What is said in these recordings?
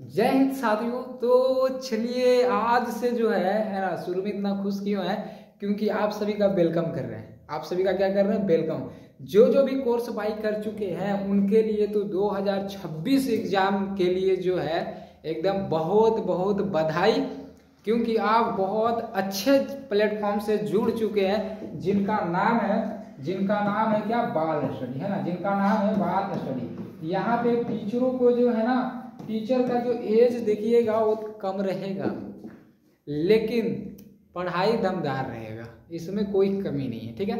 जय हिंद साथियों। तो चलिए आज से जो है ना, शुरू में इतना खुश क्यों है, क्योंकि आप सभी का वेलकम कर रहे हैं। आप सभी का क्या कर रहे हैं, वेलकम। जो भी कोर्स बाई कर चुके हैं उनके लिए तो 2026 एग्जाम के लिए जो है एकदम बहुत बहुत बधाई, क्योंकि आप बहुत अच्छे प्लेटफॉर्म से जुड़ चुके हैं जिनका नाम है क्या, बाल स्टडी, है ना, जिनका नाम है बाल स्टडी। यहाँ पे टीचरों को जो है ना, टीचर का जो एज देखिएगा वो कम रहेगा, लेकिन पढ़ाई दमदार रहेगा, इसमें कोई कमी नहीं है, ठीक है।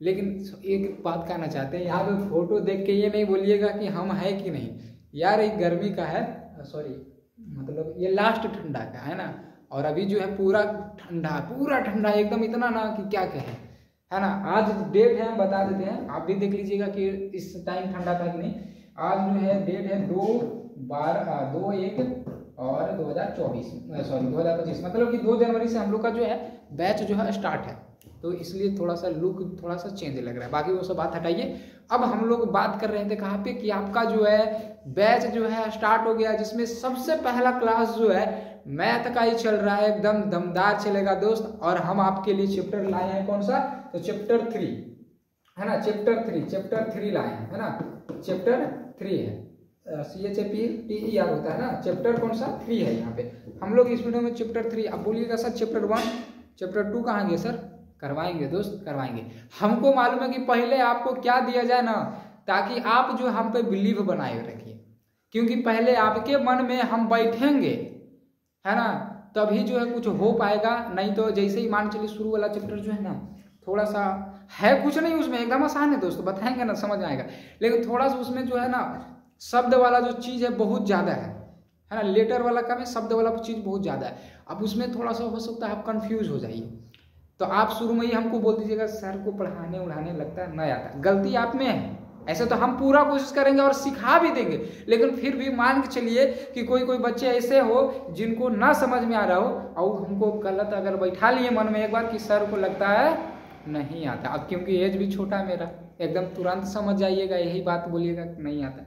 लेकिन एक बात कहना चाहते हैं, यहाँ पे फोटो देख के ये नहीं बोलिएगा कि हम है कि नहीं यार, एक गर्मी का है, सॉरी मतलब ये लास्ट ठंडा का है ना, और अभी जो है पूरा ठंडा एकदम, इतना ना कि क्या कहें, है ना। आज डेट है, हम बता देते हैं, आप भी देख लीजिएगा कि इस टाइम ठंडा था कि नहीं। आज जो है डेट है 2/1 और 2025, मतलब कि 2 जनवरी से हम लोग का जो है बैच जो है स्टार्ट है, तो इसलिए थोड़ा सा लुक थोड़ा सा चेंज लग रहा है। बाकी वो सब बात हटाइए, अब हम लोग बात कर रहे थे कहाँ पे कि आपका जो है बैच जो है स्टार्ट हो गया, जिसमें सबसे पहला क्लास जो है मैथ का ही चल रहा है, एकदम दमदार चलेगा दोस्त। और हम आपके लिए चैप्टर लाए हैं, कौन सा, तो चैप्टर 3 है ना, चैप्टर 3 लाए हैं, है ना, चैप्टर 3 है, CHAPTER होता है ना, चैप्टर कौन सा 3 है। यहाँ पे हम लोग इस वीडियो में चैप्टर 3, अब बोलिएगा सर चैप्टर 1 चैप्टर 2 कहाँ गए सर, करवाएंगे दोस्त, करवाएंगे। हमको मालूम है कि पहले आपको क्या दिया जाए ना, ताकि आप जो हम पे बिलीव बनाए रखिए, क्योंकि पहले आपके मन में हम बैठेंगे, है ना, तभी जो है कुछ हो पाएगा। नहीं तो जैसे ही मान चलिए शुरू वाला चैप्टर जो है ना, थोड़ा सा है, कुछ नहीं उसमें, एकदम आसान है दोस्तों, बताएंगे ना समझ आएगा, लेकिन थोड़ा सा उसमें जो है ना शब्द वाला जो चीज़ है बहुत ज़्यादा है ना, लेटर वाला कम है, शब्द वाला चीज़ बहुत ज़्यादा है। अब उसमें थोड़ा सा हो सकता है आप कंफ्यूज हो जाइए, तो आप शुरू में ही हमको बोल दीजिएगा सर को पढ़ाने उड़ाने लगता है नहीं आता, गलती आप में है। ऐसे तो हम पूरा कोशिश करेंगे और सिखा भी देंगे, लेकिन फिर भी मान के चलिए कि कोई बच्चे ऐसे हो जिनको ना समझ में आ रहा हो, और हमको गलत अगर बैठा लिए मन में एक बार कि सर को लगता है नहीं आता, अब क्योंकि एज भी छोटा है मेरा, एकदम तुरंत समझ जाइएगा, यही बात बोलिएगा कि नहीं आता।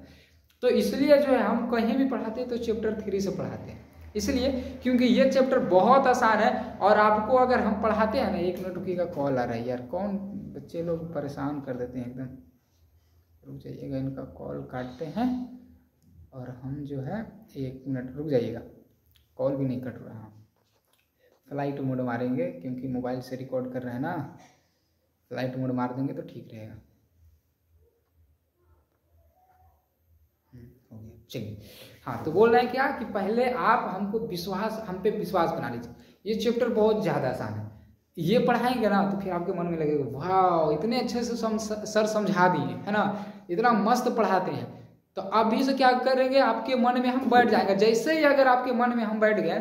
तो इसलिए जो है हम कहीं भी पढ़ाते हैं तो चैप्टर 3 से पढ़ाते हैं, इसलिए क्योंकि ये चैप्टर बहुत आसान है। और आपको अगर हम पढ़ाते हैं ना, 1 मिनट रुकिएगा, कॉल आ रहा है यार, कौन बच्चे लोग परेशान कर देते हैं एकदम, रुक जाइएगा, इनका कॉल काटते हैं और हम जो है 1 मिनट रुक जाइएगा, कॉल भी नहीं कट रहा, फ्लाइट मोड मारेंगे क्योंकि मोबाइल से रिकॉर्ड कर रहे हैं ना, फ्लाइट मोड मार देंगे तो ठीक रहेगा। हो गया, चलिए। हाँ, तो बोल रहे हैं क्या कि पहले आप हम पे विश्वास बना लीजिए, ये चैप्टर बहुत ज़्यादा आसान है, ये पढ़ाएंगे ना तो फिर आपके मन में लगेगा वाह इतने अच्छे से सर समझा दिए, है ना, इतना मस्त पढ़ाते हैं। तो अभी से क्या करेंगे, आपके मन में हम बैठ जाएंगे। जैसे ही अगर आपके मन में हम बैठ गए,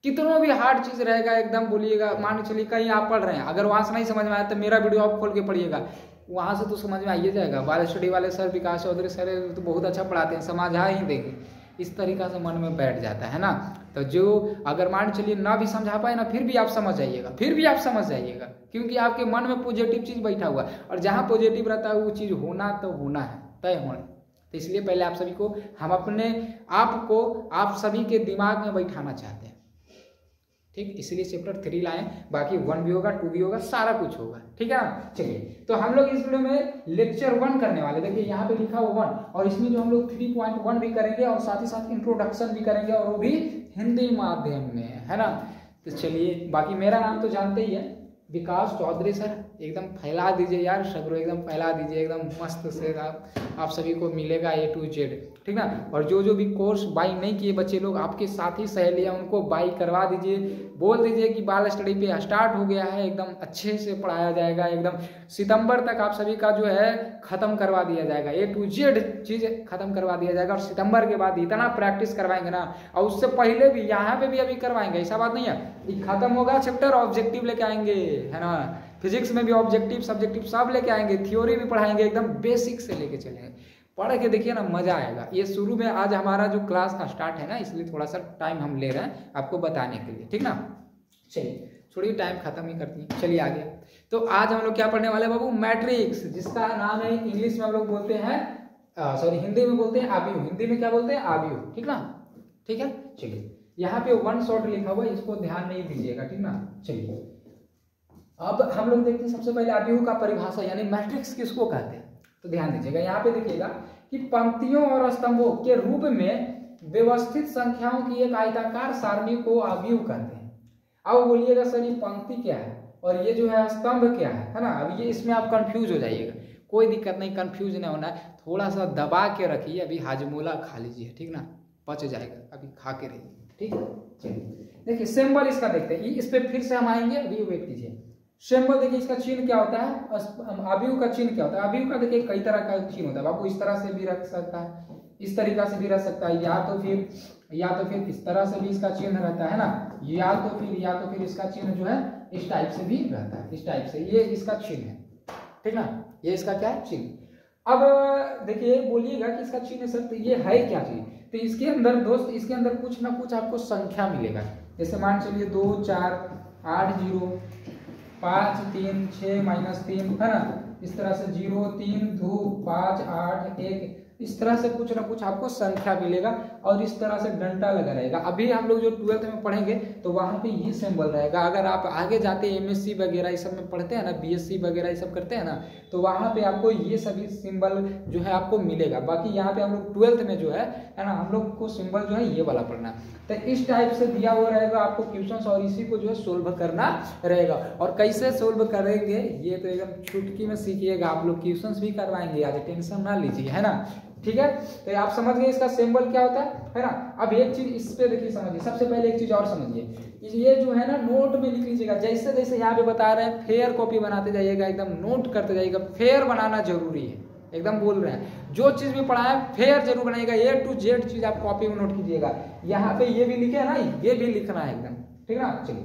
कितना भी हार्ड चीज़ रहेगा एकदम बोलिएगा, मान चलिए कहीं आप पढ़ रहे हैं, अगर वहाँ से नहीं समझ में आया तो मेरा वीडियो आप खोल के पढ़िएगा, वहाँ से तो समझ में आइए जाएगा। बाल स्टडी वाले सर विकास चौधरी सर तो बहुत अच्छा पढ़ाते हैं, समझा ही देंगे, इस तरीक़ा से मन में बैठ जाता है ना। तो जो अगर मान चलिए ना भी समझा पाए ना, फिर भी आप समझ जाइएगा, क्योंकि आपके मन में पॉजिटिव चीज़ बैठा हुआ है, और जहाँ पॉजिटिव रहता है वो चीज़ होना तो होना है, तय होना। तो इसलिए पहले आप सभी को हम अपने आप सभी के दिमाग में बैठाना चाहते हैं, ठीक, इसलिए चैप्टर 3 लाएं, बाकी 1 भी होगा, 2 भी होगा, सारा कुछ होगा, ठीक है ना। चलिए, तो हम लोग इस वीडियो में लेक्चर 1 करने वाले, देखिए यहाँ पे लिखा हुआ 1, और इसमें जो हम लोग 3.1 भी करेंगे और साथ ही साथ इंट्रोडक्शन भी करेंगे, और वो भी हिंदी माध्यम में, है ना। तो चलिए, बाकी मेरा नाम तो जानते ही है, विकास चौधरी सर, एकदम फैला दीजिए यार सगरो, एकदम फैला दीजिए, एकदम मस्त से आप सभी को मिलेगा A to Z, ठीक ना। और जो भी कोर्स बाई नहीं किए बच्चे लोग, आपके साथी सहेलियाँ, उनको बाई करवा दीजिए, बोल दीजिए कि बाल स्टडी पे स्टार्ट हो गया है, एकदम अच्छे से पढ़ाया जाएगा, एकदम सितंबर तक आप सभी का जो है ख़त्म करवा दिया जाएगा, A to Z चीज़ ख़त्म करवा दिया जाएगा। और सितंबर के बाद इतना प्रैक्टिस करवाएंगे ना, और उससे पहले भी यहाँ पे भी अभी करवाएंगे, ऐसा बात नहीं है, ये खत्म होगा चैप्टर, ऑब्जेक्टिव लेके आएंगे, है ना, फिजिक्स में भी ऑब्जेक्टिव सब्जेक्टिव सब लेके आएंगे, थ्योरी भी पढ़ाएंगे, एकदम बेसिक से लेके चलेंगे, पढ़ के देखिए ना मजा आएगा। ये शुरू में आज हमारा जो क्लास का स्टार्ट है ना, इसलिए थोड़ा सा टाइम हम ले रहे हैं आपको बताने के लिए, ठीक ना। चलिए छोड़िए, टाइम खत्म ही करती है, चलिए आगे। तो आज हम लोग क्या पढ़ने वाले हैं बाबू, मैट्रिक्स, जिसका नाम है इंग्लिश में हम लोग बोलते हैं, सॉरी हिंदी में बोलते हैं आव्यूह, हिंदी में क्या बोलते हैं, आव्यूह, ठीक ना, ठीक है। चलिए यहाँ पे वन शॉट लिखा हुआ है, इसको ध्यान नहीं दीजिएगा, ठीक ना। चलिए अब हम लोग देखते हैं सबसे पहले अभिव्यक्ति का परिभाषा यानी मैट्रिक्स किसको कहते हैं। तो ध्यान दीजिएगा, यहाँ पे देखिएगा कि पंक्तियों और स्तंभों के रूप में व्यवस्थित संख्याओं की एक आयताकार सारणी को अभिव्यक्ति कहते हैं। अब बोलिएगा सर ये पंक्ति क्या है और ये जो है स्तंभ क्या है ना। अब ये इसमें आप कंफ्यूज हो जाइएगा, कोई दिक्कत नहीं, कंफ्यूज नहीं होना है, थोड़ा सा दबा के रखिए, अभी हाजमोला खा लीजिए, ठीक ना, पच जाएगा, अभी खा के रहिए, ठीक है। चलिए देखिए सिंबल इसका देखते हैं, इस पे फिर से हम आएंगे, अभी वेट कीजिए। सिंबल देखिए इसका चिन्ह क्या होता है, अभिव्यक्ति का चिन्ह क्या होता है। अभिव्यक्ति का देखिए कई तरह का चिन्ह होता है, आपको इस तरह से भी रख सकता है, इस तरीका से भी रख सकता है, या तो फिर इस तरह से भी इसका चिन्ह रहता है ना, या तो फिर इसका चिन्ह जो है इस टाइप से भी रहता है, इस टाइप से, ये इसका चिन्ह है, ठीक ना, ये इसका क्या है चिन्ह। अब देखिए बोलिएगा कि इसका चिन्ह सर तो ये है क्या चीज, तो इसके अंदर दोस्त, इसके अंदर कुछ ना कुछ आपको संख्या मिलेगा। जैसे मान चलिए 2 4 8 0 5 3 6 -3 है ना, इस तरह से 0 3 2 5 8 1, इस तरह से कुछ ना कुछ आपको संख्या मिलेगा और इस तरह से डंडा लगा रहेगा। अभी हम लोग जो 12th में पढ़ेंगे तो वहाँ पे ये सिंबल रहेगा। अगर आप आगे जाते MSc वगैरह ये सब में पढ़ते हैं ना, BSc वगैरह ये सब करते हैं ना, तो वहाँ पे आपको ये सभी सिंबल जो है आपको मिलेगा। बाकी यहाँ पे हम लोग 12th में जो है ना, हम लोग को सिंबल जो है ये वाला पढ़ना है। तो इस टाइप से दिया हुआ रहेगा आपको क्वेश्चंस और इसी को जो है सोल्व करना रहेगा। और कैसे सोल्व करेंगे ये तो एकदम चुटकी में सीखिएगा, आप लोग क्वेश्चंस भी करवाएंगे, आज टेंशन ना लीजिए, है ना, ठीक है। तो आप समझ गए इसका सिंबल क्या होता है ना। अब एक चीज इस पे देखिए समझिए, सबसे पहले एक चीज और समझिए, ये जो है ना नोट में लिख लीजिएगा, जैसे जैसे यहाँ पे बता रहे हैं फेयर कॉपी बनाते जाइएगा, एकदम नोट करते जाइएगा, फेयर बनाना जरूरी है, एकदम बोल रहे हैं, जो चीज भी पढ़ा है फेयर जरूर बनाइएगा, A to Z चीज आप कॉपी में नोट कीजिएगा। यहाँ पे ये भी लिखे है ना, ये भी लिखना है एकदम, ठीक ना। चलिए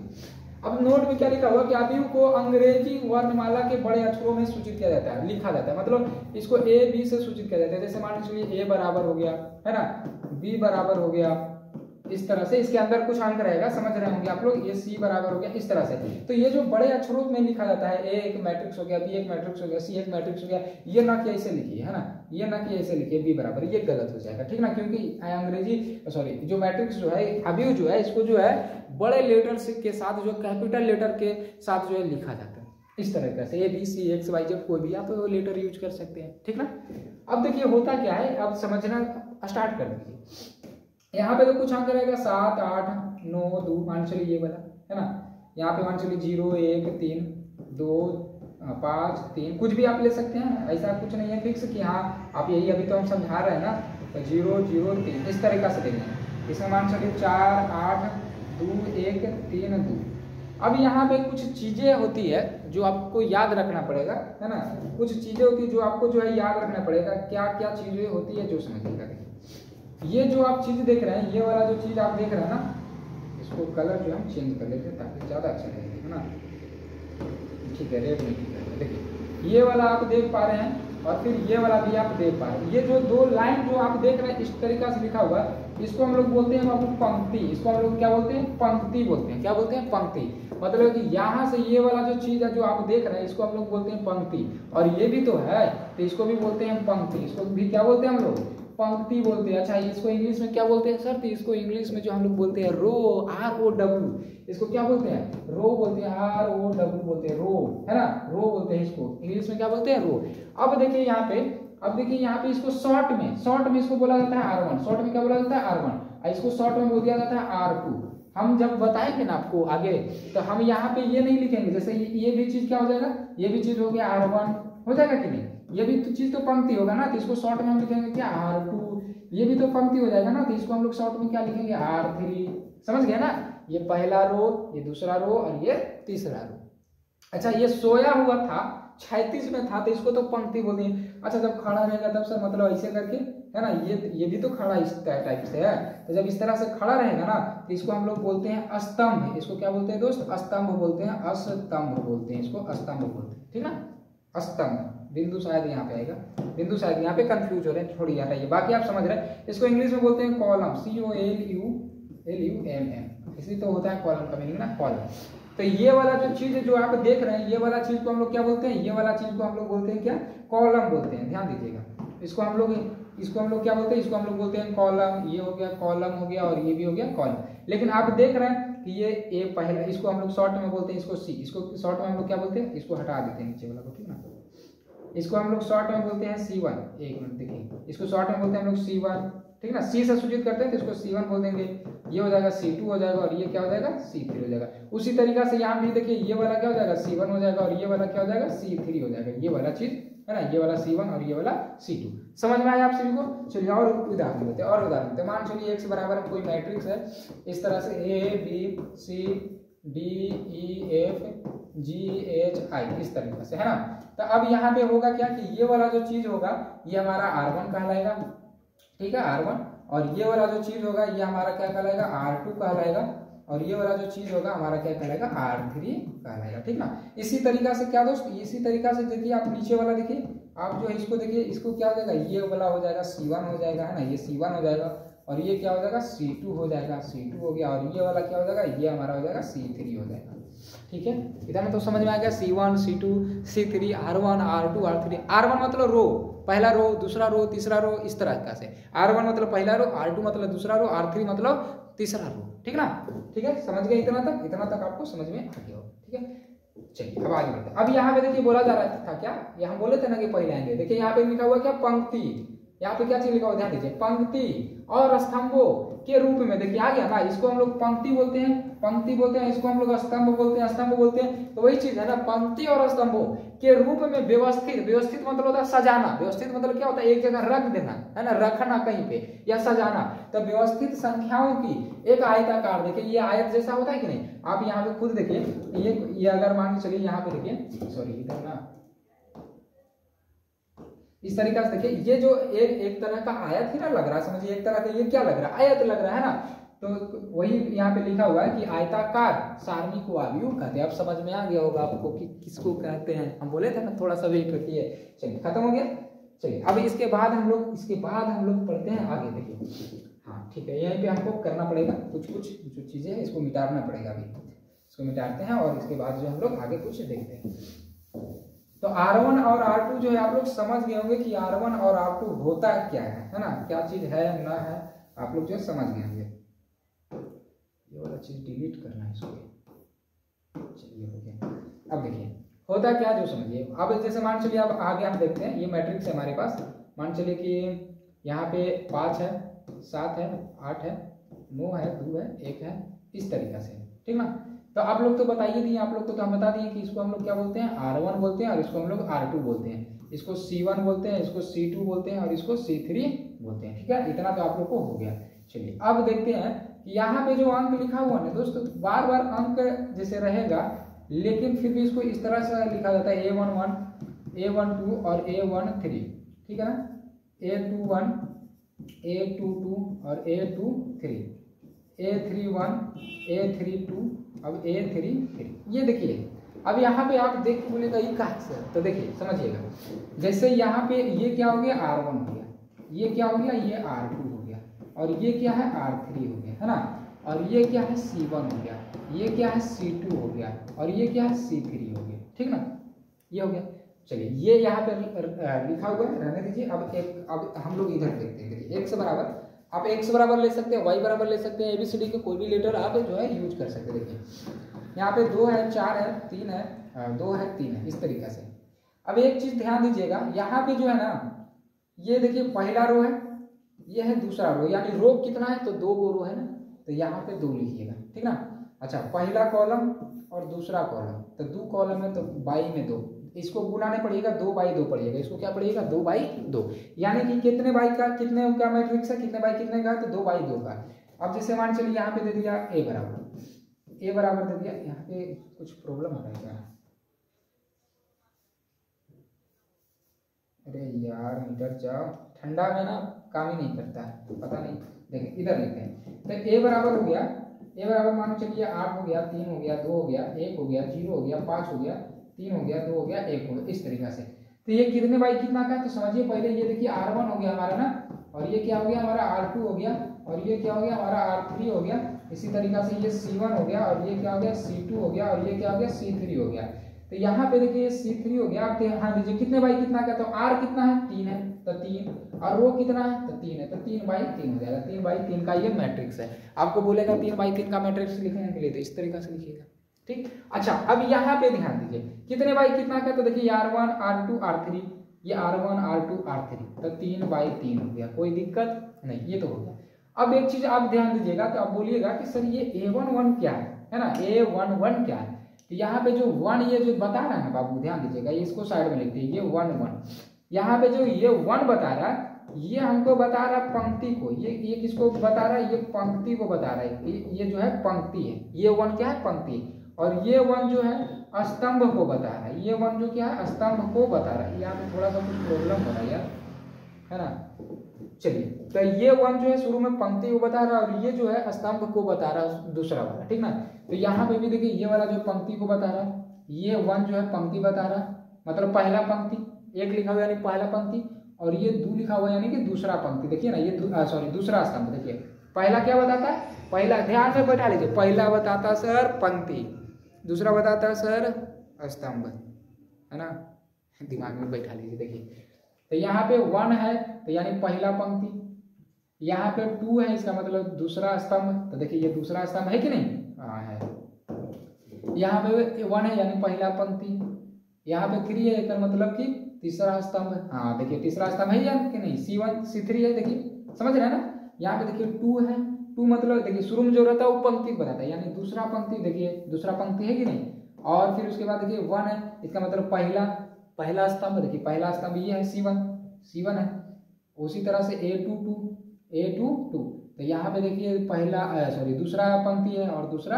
अब नोट में क्या लिखा हुआ कि अभिव्यक्ति को अंग्रेजी वर्णमाला के बड़े अक्षरों में सूचित किया जाता है, लिखा जाता है, मतलब इसको A B से सूचित किया जाता है। जैसे मान लीजिए A बराबर हो गया, है ना, B बराबर हो गया, इस तरह से इसके अंदर कुछ अंक रहेगा, समझ रहे होंगे आप लोग, ये C बराबर हो गया, इस तरह से। तो ये जो बड़े अक्षरों में लिखा जाता है, A एक मैट्रिक्स हो गया, B एक मैट्रिक्स हो गया, C एक मैट्रिक्स हो गया, ये ना कि ऐसे लिखिए, है ना, ये ना कि ऐसे लिखिए B बराबर, ये गलत हो जाएगा, ठीक ना, क्योंकि अंग्रेजी सॉरी जो मैट्रिक्स जो है अभिव्यक्ति जो है इसको जो है बड़े लेटर के साथ जो कैपिटल लेटर के साथ जो है लिखा जाता है, इस तरह से ABCXYZ कोई भी आप लेटर यूज कर सकते हैं, ठीक ना। अब देखिए होता क्या है, अब समझना स्टार्ट कर दीजिए। यहाँ पे तो कुछ अंक रहेगा 7 8 9 2, मान चलिए ये वाला, है ना, यहाँ पे मान चलिए 0 1 3 2 5 3, कुछ भी आप ले सकते हैं, ऐसा कुछ नहीं है फिक्स कि हाँ आप यही, अभी तो हम समझा रहे हैं ना, तो 0 0 3 इस तरीका से देंगे। इसमें मान चलिए 4 8 2 1 3 2। अब यहाँ पे कुछ चीजें होती है जो आपको याद रखना पड़ेगा, है ना, कुछ चीजें होती है जो आपको जो है याद रखना पड़ेगा। क्या क्या चीजें होती है जो समझिएगा। ये जो आप चीज देख रहे हैं, ये वाला जो चीज आप देख रहे हैं ना, इसको कलर जो हम चेंज कर लेते हैं ताकि ज्यादा अच्छा लगेगा, है ना, ठीक है, रेड में ठीक है। देखिए ये वाला आप देख पा रहे हैं और फिर ये वाला भी आप देख पा रहे हैं। ये जो दो लाइन जो आप देख रहे हैं इस तरीका से लिखा हुआ है, इसको हम लोग बोलते हैं बाबू पंक्ति। इसको हम लोग क्या बोलते हैं, पंक्ति बोलते हैं। क्या बोलते हैं, पंक्ति। मतलब कि यहाँ से ये वाला जो चीज है जो आप देख रहे हैं इसको हम लोग बोलते हैं पंक्ति, और ये भी तो है तो इसको भी बोलते हैं पंक्ति। इसको भी क्या बोलते हैं हम लोग, पंक्ति बोलते हैं। अच्छा इसको इंग्लिश में क्या बोलते हैं सर, तो इसको इंग्लिश में जो हम लोग बोलते हैं रो, ROW, इसको क्या बोलते हैं, रो बोलते हैं, ROW बोलते हैं, रो, है ना, रो बोलते हैं इसको, इंग्लिश में क्या बोलते हैं, रो। अब देखिए यहाँ पे इसको शॉर्ट में इसको बोला जाता है R1, शॉर्ट में क्या बोला जाता है R1, इसको शॉर्ट में बोल दिया जाता है R2। हम जब बताएंगे ना आपको आगे तो हम यहाँ पे ये नहीं लिखेंगे, जैसे ये भी चीज क्या हो जाएगा, ये भी चीज हो गया R1, हो जाएगा कि नहीं, ये भी तो चीज तो पंक्ति होगा ना, तो इसको शॉर्ट में हम लिखेंगे क्या R2, ये भी तो पंक्ति हो जाएगा ना, तो इसको हम लोग शॉर्ट में क्या लिखेंगे R3। समझ गए ना, ये पहला रो, ये दूसरा रो और ये तीसरा रो। अच्छा ये सोया हुआ था, 36 में था, तो इसको तो पंक्ति बोलते हैं। अच्छा जब खड़ा रहेगा तब सर मतलब ऐसे करके, है ना, ये भी तो खड़ा इस टाइप से है, तो जब इस तरह से खड़ा रहेगा ना तो इसको हम लोग बोलते हैं स्तंभ। इसको क्या बोलते हैं दोस्त, स्तंभ बोलते हैं, अस्तंभ बोलते हैं, इसको स्तंभ बोलते हैं, ठीक ना, स्तंभ। बिंदु शायद यहाँ पे आएगा, बिंदु शायद यहाँ पे कंफ्यूज हो रहे हैं, छोड़िए हटाइए, बाकी आप समझ रहे हैं। इसको इंग्लिश में बोलते हैं कॉलम, COLUM, इसी तो होता है कॉलम का मीनिंग ना, कॉलम। तो ये वाला जो चीज जो आप देख रहे हैं, ये वाला चीज को हम लोग क्या बोलते हैं, ये वाला चीज को हम लोग बोलते हैं क्या, कॉलम बोलते हैं। ध्यान दीजिएगा, इसको हम लोग इसको हम लोग क्या बोलते हैं, इसको हम लोग बोलते हैं कॉलम, ये हो गया कॉलम हो गया और ये भी हो गया कॉलम। लेकिन आप देख रहे हैं कि ये ए पहला, इसको हम लोग शॉर्ट में बोलते हैं इसको सी, इसको शॉर्ट में हम लोग क्या बोलते हैं, इसको हटा देते हैं नीचे वाला को, ठीक ना। इसको हम लोग शॉर्ट में बोलते हैं C1, एक मिनट देखिए, इसको शॉर्ट में बोलते हैं हम लोग C1, ठीक ना। सी से सूचित करते हैं तो इसको C1 बोल देंगे, ये हो जाएगा C2 हो जाएगा और ये क्या हो जाएगा C3 हो जाएगा। उसी तरीका से यहाँ भी देखिए ये वाला क्या हो जाएगा C1 हो जाएगा और ये वाला क्या हो जाएगा C3 हो जाएगा, ये वाला चीज है ना, ये वाला C1 और ये वाला C2। समझ में आया आप सभी को। चलिए और उदाहरण देते हैं, और उदाहरण देते हैं। मान चलिए x बराबर कोई मैट्रिक्स है इस तरह से A B C D E F G H I, इस तरीके से, है ना। तो अब यहाँ पे होगा क्या कि ये वाला जो चीज होगा ये हमारा R1 कहलाएगा, ठीक है R1, और ये वाला जो चीज होगा ये हमारा क्या कहलाएगा R2 कहलाएगा, और ये वाला जो चीज होगा हमारा क्या कहलाएगा R3 कहलाएगा, ठीक ना। इसी तरीका से क्या दोस्त, इसी तरीका से देखिए आप नीचे वाला देखिए, आप जो है इसको देखिए, इसको क्या हो जाएगा, ये वाला हो जाएगा C1 हो जाएगा, है ना, ये C1 हो जाएगा और ये क्या हो जाएगा C2 हो जाएगा, C2 हो गया, और ये वाला क्या हो जाएगा, ये हमारा हो जाएगा C3 हो जाएगा, ठीक है। इधर में तो समझ में आ गया C1 C2 C3 R1 R2 R3। R1 मतलब रो, पहला रो, दूसरा रो, तीसरा रो, इस तरह का से। R1 मतलब पहला रो, R2 मतलब दूसरा रो, R3 मतलब तीसरा रो, ठीक ना। ठीक है, समझ गए इतना तक आपको समझ में आ गया, ठीक है। चलिए अब आगे बढ़ते हैं। अब यहाँ पे देखिए बोला जा रहा था क्या, ये हम बोले थे ना कि पहले आएंगे, देखिए यहाँ पे लिखा हुआ क्या, पंक्ति। यहाँ पे क्या चीज लिखा हुआ ध्यान दीजिए, पंक्ति और स्तंभों के रूप में, देखिए आ गया ना, इसको हम लोग पंक्ति बोलते हैं, पंक्ति बोलते हैं, इसको हम लोग स्तंभ बोलते हैं, स्तंभ बोलते हैं। तो वही चीज है ना, पंक्ति और स्तंभों के रूप में व्यवस्थित, व्यवस्थित मतलब होता है सजाना, व्यवस्थित मतलब क्या होता है, एक जगह रख देना, है ना, रखना कहीं पे या सजाना। तो व्यवस्थित संख्याओं की एक आयताकार, देखिए ये आयत जैसा होता है कि नहीं। आप यहाँ पे खुद देखिए, ये अगर मान के चलिए यहाँ पे देखिए, सॉरी इधर ना, इस तरीके से देखिए, ये जो एक तरह का आयत ही ना लग रहा है, समझिए एक तरह का ये क्या लग रहा है, आयत लग रहा है ना। तो वही यहाँ पे लिखा हुआ है कि आयताकार सारणी को आव्यूह कहते हैं। अब समझ में आ गया होगा आपको कि किसको कहते हैं, हम बोले थे ना थोड़ा सा वेट रखिए। चलिए खत्म हो गया। चलिए अब इसके बाद हम लोग पढ़ते हैं आगे, देखिए हाँ ठीक है, यहीं पे हमको करना पड़ेगा कुछ जो चीजें हैं, इसको मिटाना पड़ेगा। अभी इसको मिटाते हैं और इसके बाद जो हम लोग आगे कुछ देखते हैं। तो R1 और R2 जो है आप लोग समझ गए होंगे कि R1 और R2 होता क्या है ना, क्या चीज है ना है, आप लोग जो है समझ गए होंगे। ये वाला चीज डिलीट करना है इसको। चलिए हो गया। अब देखिए होता क्या जो समझिए। अब जैसे मान चलिए अब आगे हम देखते हैं, ये मैट्रिक्स है हमारे पास। मान चलिए कि यहाँ पे 5 है, 7 है, 8 है, 9 है, 2 है, 1 है, इस तरीका से, ठीक ना। तो आप लोग तो बताइए दिए, आप लोग तो हम बता दिए कि इसको हम लोग क्या बोलते हैं, R1 बोलते हैं और इसको हम लोग R2 बोलते हैं, इसको C1 बोलते हैं, इसको C2 बोलते हैं और इसको C3 बोलते हैं, ठीक है। इतना तो आप लोग को हो गया। चलिए अब देखते हैं कि यहाँ पे जो अंक लिखा हुआ है दोस्तों, बार बार अंक जैसे रहेगा, लेकिन फिर भी इसको इस तरह से लिखा जाता है A11, A12 और A13, ठीक है ना, A21, A22 और A23, A31, A32, अब A33। ये देखिए अब यहाँ पे आप देख बोलेगा ये कहाँ से, तो देखिए समझिएगा, जैसे यहाँ पे ये क्या हो गया, R1 हो गया, ये क्या हो गया, ये R2 हो गया, और ये क्या है R3 हो गया, है ना, और ये क्या है C1 हो गया, ये क्या है C2 हो गया, और ये क्या है C3 हो गया, ठीक ना, ये हो गया। चलिए ये यहाँ पे लिखा हुआ है, रहने दीजिए। अब हम लोग इधर देखते हैं, देखिए x बराबर, आप x बराबर ले सकते हैं, y बराबर ले सकते हैं, ABCD के कोई भी लेटर आप जो है यूज कर सकते हैं। देखिए यहाँ पे 2 है, 4 है, 3 है, 2 है, 3 है, इस तरीका से। अब एक चीज ध्यान दीजिएगा, यहाँ पे जो है ना, ये देखिए पहला रो है, ये है दूसरा रो, यानी रो कितना है, तो 2 रो है ना, तो यहाँ पे 2 लिखिएगा, ठीक ना। अच्छा पहला कॉलम और दूसरा कॉलम, तो 2 कॉलम है तो बाई में 2, इसको गुनाने पड़ेगा, 2/2 पड़ेगा, इसको क्या पड़ेगा, 2/2, यानी कि कितने बाई का कितने का मैट्रिक्स है, कितने बाई कितने का, तो 2/2 का। अब जैसे मान चलिए यहाँ पे दे दिया A बराबर दे दिया, यहाँ पे कुछ प्रॉब्लम हो रहा है क्या, अरे यार मीटर जाओ, ठंडा में ना काम ही नहीं करता है, पता नहीं। देखिए इधर लिखते हैं, तो A बराबर हो गया, A बराबर मान चलिए 8 हो गया, 3 हो गया, 2 हो गया, 1 हो गया, 0 हो गया, 5 हो गया, 3 हो गया, 2 हो गया, 1 हो गया, इस तरीका से। तो ये कितने बाई कितना का है, तो समझिए पहले ये देखिए R1 हो गया हमारा ना, और ये क्या हो गया हमारा R2 हो गया, और ये क्या हो गया हमारा R3 हो गया। इसी तरीका से ये C1 हो गया, और ये क्या हो गया C2 हो गया, और ये क्या हो गया C3 हो गया। तो यहाँ पे देखिए C3 हो गया। आप ध्यान दीजिए कितने बाई कितना का, तो R कितना है 3 है तो 3, और रो कितना है तो 3 है, तो 3/3 हो जाएगा। 3/3 का ये मैट्रिक्स है। आपको बोलेगा 3/3 का मैट्रिक्स लिखने के लिए तो इस तरीके से लिखिएगा, ठीक। अच्छा अब यहाँ पे ध्यान दीजिए कितने बाई कितना का, तो देखिए R1 R2 R3, ये R1 R2 R3, तो 3/3 हो गया, कोई दिक्कत नहीं, ये तो हो गया। अब एक चीज आप ध्यान दीजिएगा, तो आप बोलिएगा कि सर ये A11 क्या है ना, A11 क्या है। तो यहाँ पे जो 1 ये जो बता रहा है बाबू, ध्यान दीजिएगा, इसको साइड में लिखते हैं, ये 1 यहाँ पे जो ये 1 बता रहा है, ये हमको बता रहा है पंक्ति को, ये किसको बता रहा है, ये पंक्ति को बता रहा है, ये जो है पंक्ति है, ये 1 क्या है पंक्ति, और ये 1 जो है स्तंभ को बता रहा है, ये 1 जो क्या है स्तंभ को बता रहा है। यहाँ पे थोड़ा सा कुछ प्रॉब्लम हो रहा है यार, है ना। चलिए, तो ये 1 जो है शुरू में पंक्ति को बता रहा है, और ये जो है स्तंभ को बता रहा है दूसरा वाला, ठीक ना। तो यहाँ पे भी देखिए ये वाला जो पंक्ति को बता रहा है, ये 1 जो है पंक्ति बता रहा है, मतलब पहला पंक्ति, 1 लिखा हुआ यानी पहला पंक्ति, और ये 2 लिखा हुआ यानी कि दूसरा पंक्ति। देखिए ना, ये सॉरी दूसरा स्तंभ। देखिए पहला क्या बताता है, पहला ध्यान से बैठा लीजिए, पहला बताता है सर पंक्ति, दूसरा बताता है सर स्तंभ, है ना, दिमाग में बैठा लीजिए। देखिए तो यहाँ पे 1 है तो यानी पहला पंक्ति, यहाँ पे 2 है इसका मतलब दूसरा स्तंभ, तो देखिए ये दूसरा स्तंभ है कि नहीं, हाँ है। यहाँ पे 1 है यानी पहला पंक्ति, यहाँ पे 3 है इसका मतलब कि तीसरा स्तंभ, हाँ देखिए तीसरा स्तंभ है या कि नहीं, C1 C3 है, देखिए समझ रहे हैं ना। यहाँ पे देखिए 2 है, 2 मतलब देखिए शुरू में जो रहता है वो पंक्ति बनाता है, यानी दूसरा पंक्ति, देखिए दूसरा पंक्ति है कि नहीं। और फिर उसके बाद देखिए 1 है, इसका मतलब पहला स्तंभ, देखिए पहला स्तंभ ये है C1 है। उसी तरह से A22, तो यहाँ पे देखिए दूसरा पंक्ति है और दूसरा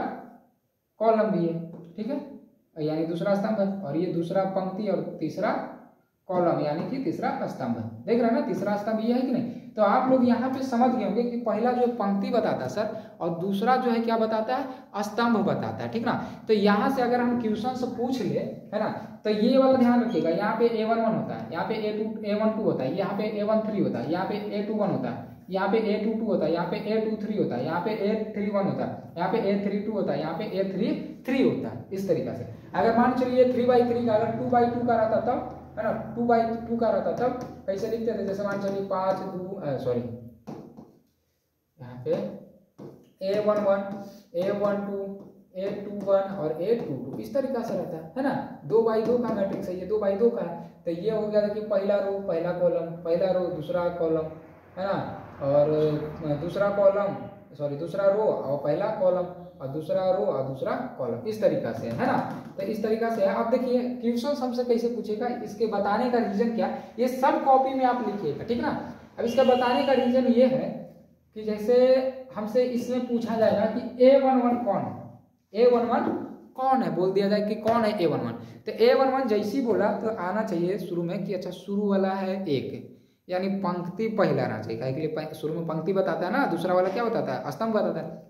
कॉलम भी है, ठीक है, यानी दूसरा स्तंभ है, और ये दूसरा पंक्ति और तीसरा कॉलम यानी कि तीसरा स्तंभ है। देख रहे हैं ना, तीसरा स्तंभ ये है कि नहीं। तो आप लोग यहाँ पे समझ गए होंगे कि पहला जो पंक्ति बताता है सर, और दूसरा जो है क्या बताता है, स्तंभ बताता है, ठीक ना। तो यहाँ से अगर हम क्वेश्चन से पूछ ले, है ना, तो ये वाला ध्यान रखिएगा, यहाँ पे A11 होता है, यहाँ पे A12 होता है, यहाँ पे A13 होता है, यहाँ पे A21 होता है, यहाँ पे A22 होता है, यहाँ पे A23 होता है, यहाँ पे A31 होता है, यहाँ पे A32 होता है, यहाँ पे A33 होता है। इस तरीके से अगर मान चलिए 3/3 का अगर 2/2 का रहता तब, है ना, 2/2 का रहता तब कैसे लिखते थे, जैसे मान चलिए 5 यहाँ पे A11 A12 A21 और A22 इस तरीका से रहता है ना। 2/2 का मैट्रिक्स है, ये 2/2 का है, तो ये हो गया देखिए पहला रो पहला कॉलम, पहला रो दूसरा कॉलम, है ना, और दूसरा कॉलम दूसरा रो और पहला कॉलम, और दूसरा रो और दूसरा कॉलम, इस तरीका से है ना। तो इस तरीका से है। अब देखिए क्वेश्चन हमसे कैसे पूछेगा, इसके बताने का रीजन क्या, ये सब कॉपी में आप लिखिएगा, ठीक ना। अब इसका बताने का रीजन ये है कि जैसे हमसे इसमें पूछा जाएगा कि A11 कौन है, A11 कौन है, बोल दिया जाए कि कौन है A11, तो A11 जैसी बोला तो आना चाहिए शुरू में कि अच्छा शुरू वाला है 1, यानी पंक्ति पहला आना चाहिए, क्योंकि शुरू में पंक्ति बताता है ना, दूसरा वाला क्या बताता है, स्तंभ बताता है,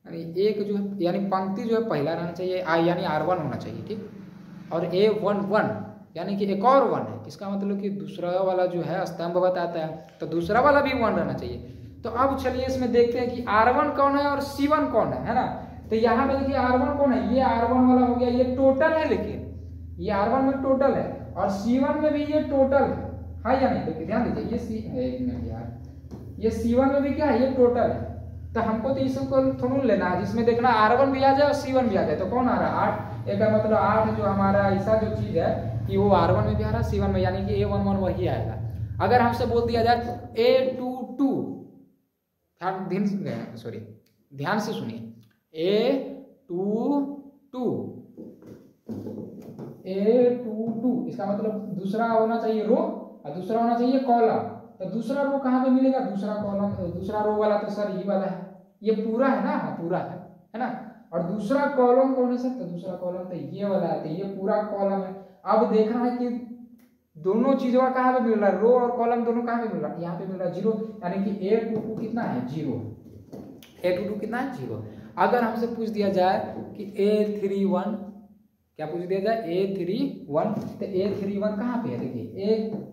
यानी 1 जो है यानी पंक्ति जो है पहला रहना चाहिए, यानी R1 होना चाहिए, ठीक। और A11 यानी कि एक और 1 है, इसका मतलब कि दूसरा वाला जो है स्तंभ बताता है, तो दूसरा वाला भी 1 रहना चाहिए। तो अब चलिए इसमें देखते हैं कि R1 कौन है और C1 कौन है ना। तो यहाँ पे देखिए R1 कौन है, ये R1 वाला हो गया, ये टोटल है, लेकिन ये R1 में टोटल है, और C1 में भी ये टोटल है, हाँ या नहीं। देखिए ध्यान दीजिए, ये C1 में भी क्या है, ये टोटल है। तो हमको तो इसको थोड़ा लेना है जिसमें देखना R1 भी आ जाए और C1 भी आ जाए, तो कौन आ रहा है 8, एक मतलब 8 जो हमारा ऐसा जो चीज है कि वो R1 में भी आ रहा है C1 में, यानी कि A11 वही आएगा। अगर हमसे बोल दिया जाए A22, ध्यान से सुनिए, A22 इसका मतलब दूसरा होना चाहिए रो और दूसरा होना चाहिए कॉलम। तो दूसरा रो कहाँ पे मिलेगा, दूसरा कॉलम, दूसरा रो वाला तो सर ये वाला है, ये पूरा है ना, पूरा है ना। और दूसरा कॉलम कौन है सर, तो दूसरा कॉलम तो ये वाला है, तो ये पूरा कॉलम है। अब देखना है कि दोनों चीजों कहाँ पे मिल रहा है, रो और कॉलम दोनों कहाँ पे मिल रहा है, यहाँ पे मिल रहा है 0, यानी कि A22 कितना है 0, A22 कितना है 0। अगर हमसे पूछ दिया जाए कि A31, क्या पूछ दिया जाए A31, तो A31 कहाँ पे है, देखिए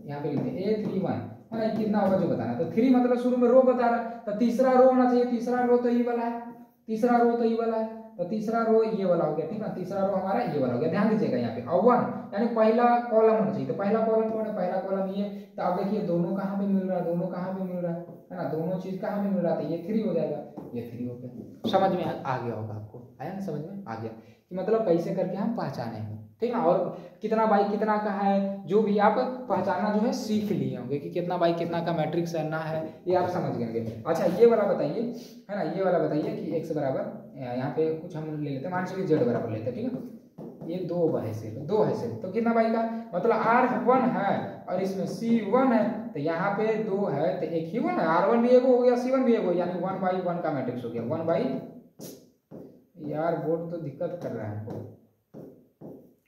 यहाँ पे लिखते हैं A31 है ना, कितना होगा जो बताना। तो 3 मतलब शुरू में रो बता रहा है, तो तीसरा रो होना चाहिए, तीसरा रो तो ये वाला है, तीसरा रो तो ये वाला है, तो तीसरा रो ये वाला हो गया, ठीक ना, तीसरा रो हमारा ये वाला हो गया। ध्यान दीजिएगा यहाँ पे, और 1 यानी पहला कॉलम होना चाहिए। तो पहला कॉलम कौन है, पहला कॉलम ये। तो आप देखिए दोनों कहाँ पे मिल रहा है, दोनों कहाँ पे मिल रहा है ना, दोनों चीज कहाँ पे मिल रहा था, ये 3 हो जाएगा, ये 3 हो गया। समझ में आ गया होगा आपको, आया ना, समझ में आ गया कि मतलब कैसे करके हम पहचानेंगे, ठीक ना। और कितना बाई कितना का है, जो भी आप पहचानना जो है सीख लिए होंगे कि कितना बाई कितना का मैट्रिक्स है ना है, ये आप समझ गए। अच्छा ये वाला बताइए, है ना, ये वाला बताइए कि x बराबर, यहाँ पे कुछ हम ले लेते हैं, मान चलिए z बराबर लेते हैं, ठीक है। ये 2 है से, तो कितना बाई का मतलब R1 है और इसमें C1 है, तो यहाँ पे 2 है तो एक ही 1 है, R1 भी एगो हो गया, C1 भी एगो, यानी 1/1 का मैट्रिक्स हो गया। 1/, यार बोर्ड तो दिक्कत कर रहा है हमको,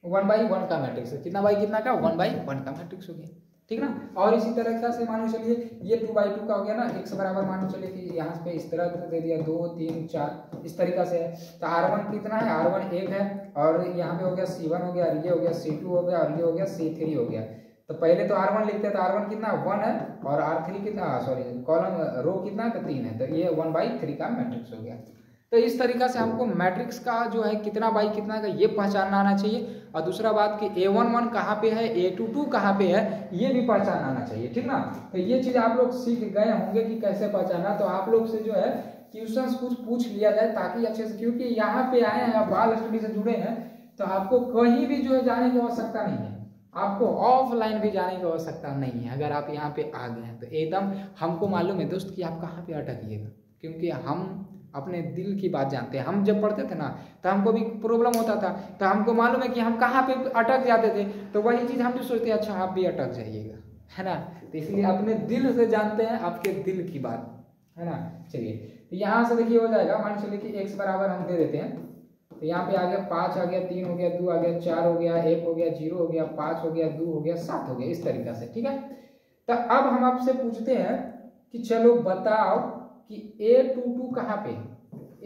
1/1 का मैट्रिक्स है, कितना बाई कितना का, 1/1 का मैट्रिक्स हो गया, ठीक ना। और इसी तरह से मानो चलिए ये 2/2 का हो गया ना, x बराबर मानो चलिए कि यहाँ पे इस तरह दे दिया 2 3 4 इस तरीका से है। तो R1 कितना है, R1 1 है, और यहाँ पे हो गया C1 हो गया, ये हो गया C2 हो गया, और ये हो गया C3 हो गया। तो पहले तो R1 लिखते हैं, तो R1 कितना 1 है, और R3 कितना, सॉरी कॉलम रो कितना है, तो 3 है, तो ये 1/3 का मैट्रिक्स हो गया। तो इस तरीका से हमको मैट्रिक्स का जो है कितना बाई कितना का ये पहचानना आना चाहिए। और दूसरा बात कि A11 कहाँ पे है, A22 कहाँ पे है, ये भी पहचान आना चाहिए, ठीक ना। तो ये चीज आप लोग सीख गए होंगे कि कैसे पहचाना। तो आप लोग से जो है क्वेश्चंस कुछ पूछ लिया जाए ताकि अच्छे से, क्योंकि यहाँ पे आए हैं, बाल स्टडी से जुड़े हैं, तो आपको कहीं भी जो है जाने की आवश्यकता नहीं है, आपको ऑफलाइन भी जाने की आवश्यकता नहीं है। अगर आप यहाँ पे आ गए हैं तो एकदम हमको मालूम है दोस्त कि आप कहाँ पे अटकिएगा, क्योंकि हम अपने दिल की बात जानते हैं। हम जब पढ़ते थे ना तो हमको भी प्रॉब्लम होता था, तो हमको मालूम है कि हम कहाँ पे अटक जाते थे, तो वही चीज़ हम भी सोचते हैं अच्छा आप भी अटक जाइएगा, है ना। तो इसलिए अपने दिल से जानते हैं, आपके दिल की बात, है ना। चलिए तो यहाँ से देखिए हो जाएगा, मान चलिए कि x बराबर हम दे देते हैं, तो यहाँ पे आ गया 5 आ गया, 3 हो गया, 2 आ गया, 4 हो गया, 1 हो गया, 0 हो गया, 5 हो गया, 2 हो गया, 7 हो गया, इस तरीका से, ठीक है। तो अब हम आपसे पूछते हैं कि चलो बताओ कि A22 कहाँ पे है,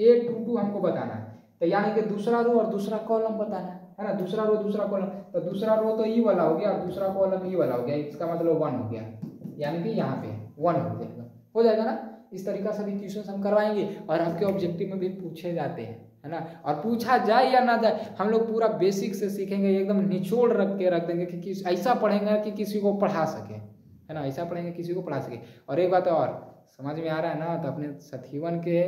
A22 हमको बताना है। तो यानी कि दूसरा रो और दूसरा कॉलम बताना है ना, दूसरा रो दूसरा कॉलम। तो दूसरा रो तो ई वाला हो गया और दूसरा कॉलम ई वाला हो गया, इसका मतलब 1 हो गया, यानी कि यहाँ पे 1 हो जाएगा ना। इस तरीका से भी क्वेश्चन हम करवाएंगे और आपके ऑब्जेक्टिव में भी पूछे जाते हैं, है ना। और पूछा जाए या ना जाए, हम लोग पूरा बेसिक से सीखेंगे, एकदम निचोड़ रख देंगे कि ऐसा पढ़ेंगे कि किसी को पढ़ा सके, है ना, ऐसा पढ़ेंगे किसी को पढ़ा सके। और एक बात और समझ में आ रहा है ना, तो अपने साथीवन के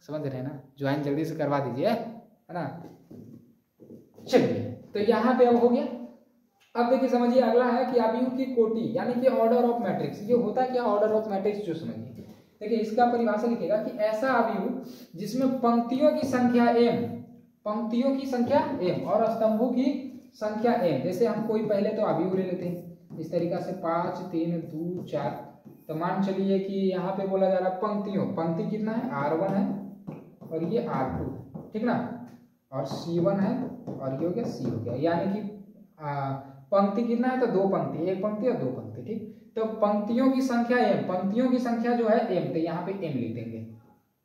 समझ रहे हैं ना, ज्वाइन जल्दी से करवा दीजिए, है ना। चलिए तो यहाँ पे अब हो गया। अब देखिए समझिए अगला है कि अवयव की कोटि, यानी कि ऑर्डर ऑफ मैट्रिक्स। ये होता क्या ऑर्डर ऑफ मैट्रिक्स, जो समझिए। देखिए इसका परिभाषा लिखिएगा कि ऐसा अवयव जिसमें पंक्तियों की संख्या m, पंक्तियों की संख्या m और स्तंभों की संख्या m। जैसे हम कोई पहले तो अवयव ले लेते हैं इस तरीका से 5 3 2 4। तो मान चलिए कि यहाँ पे बोला जा रहा है पंक्तियों, पंक्ति कितना है R1 है और ये R2, ठीक ना, और C1 है और ये हो गया C हो गया, यानी कि पंक्ति कितना है तो 2 पंक्ति, एक पंक्ति और 2 पंक्ति, ठीक। तो पंक्तियों की संख्या m, पंक्तियों की संख्या जो है m, तो यहाँ पे m लिख देंगे।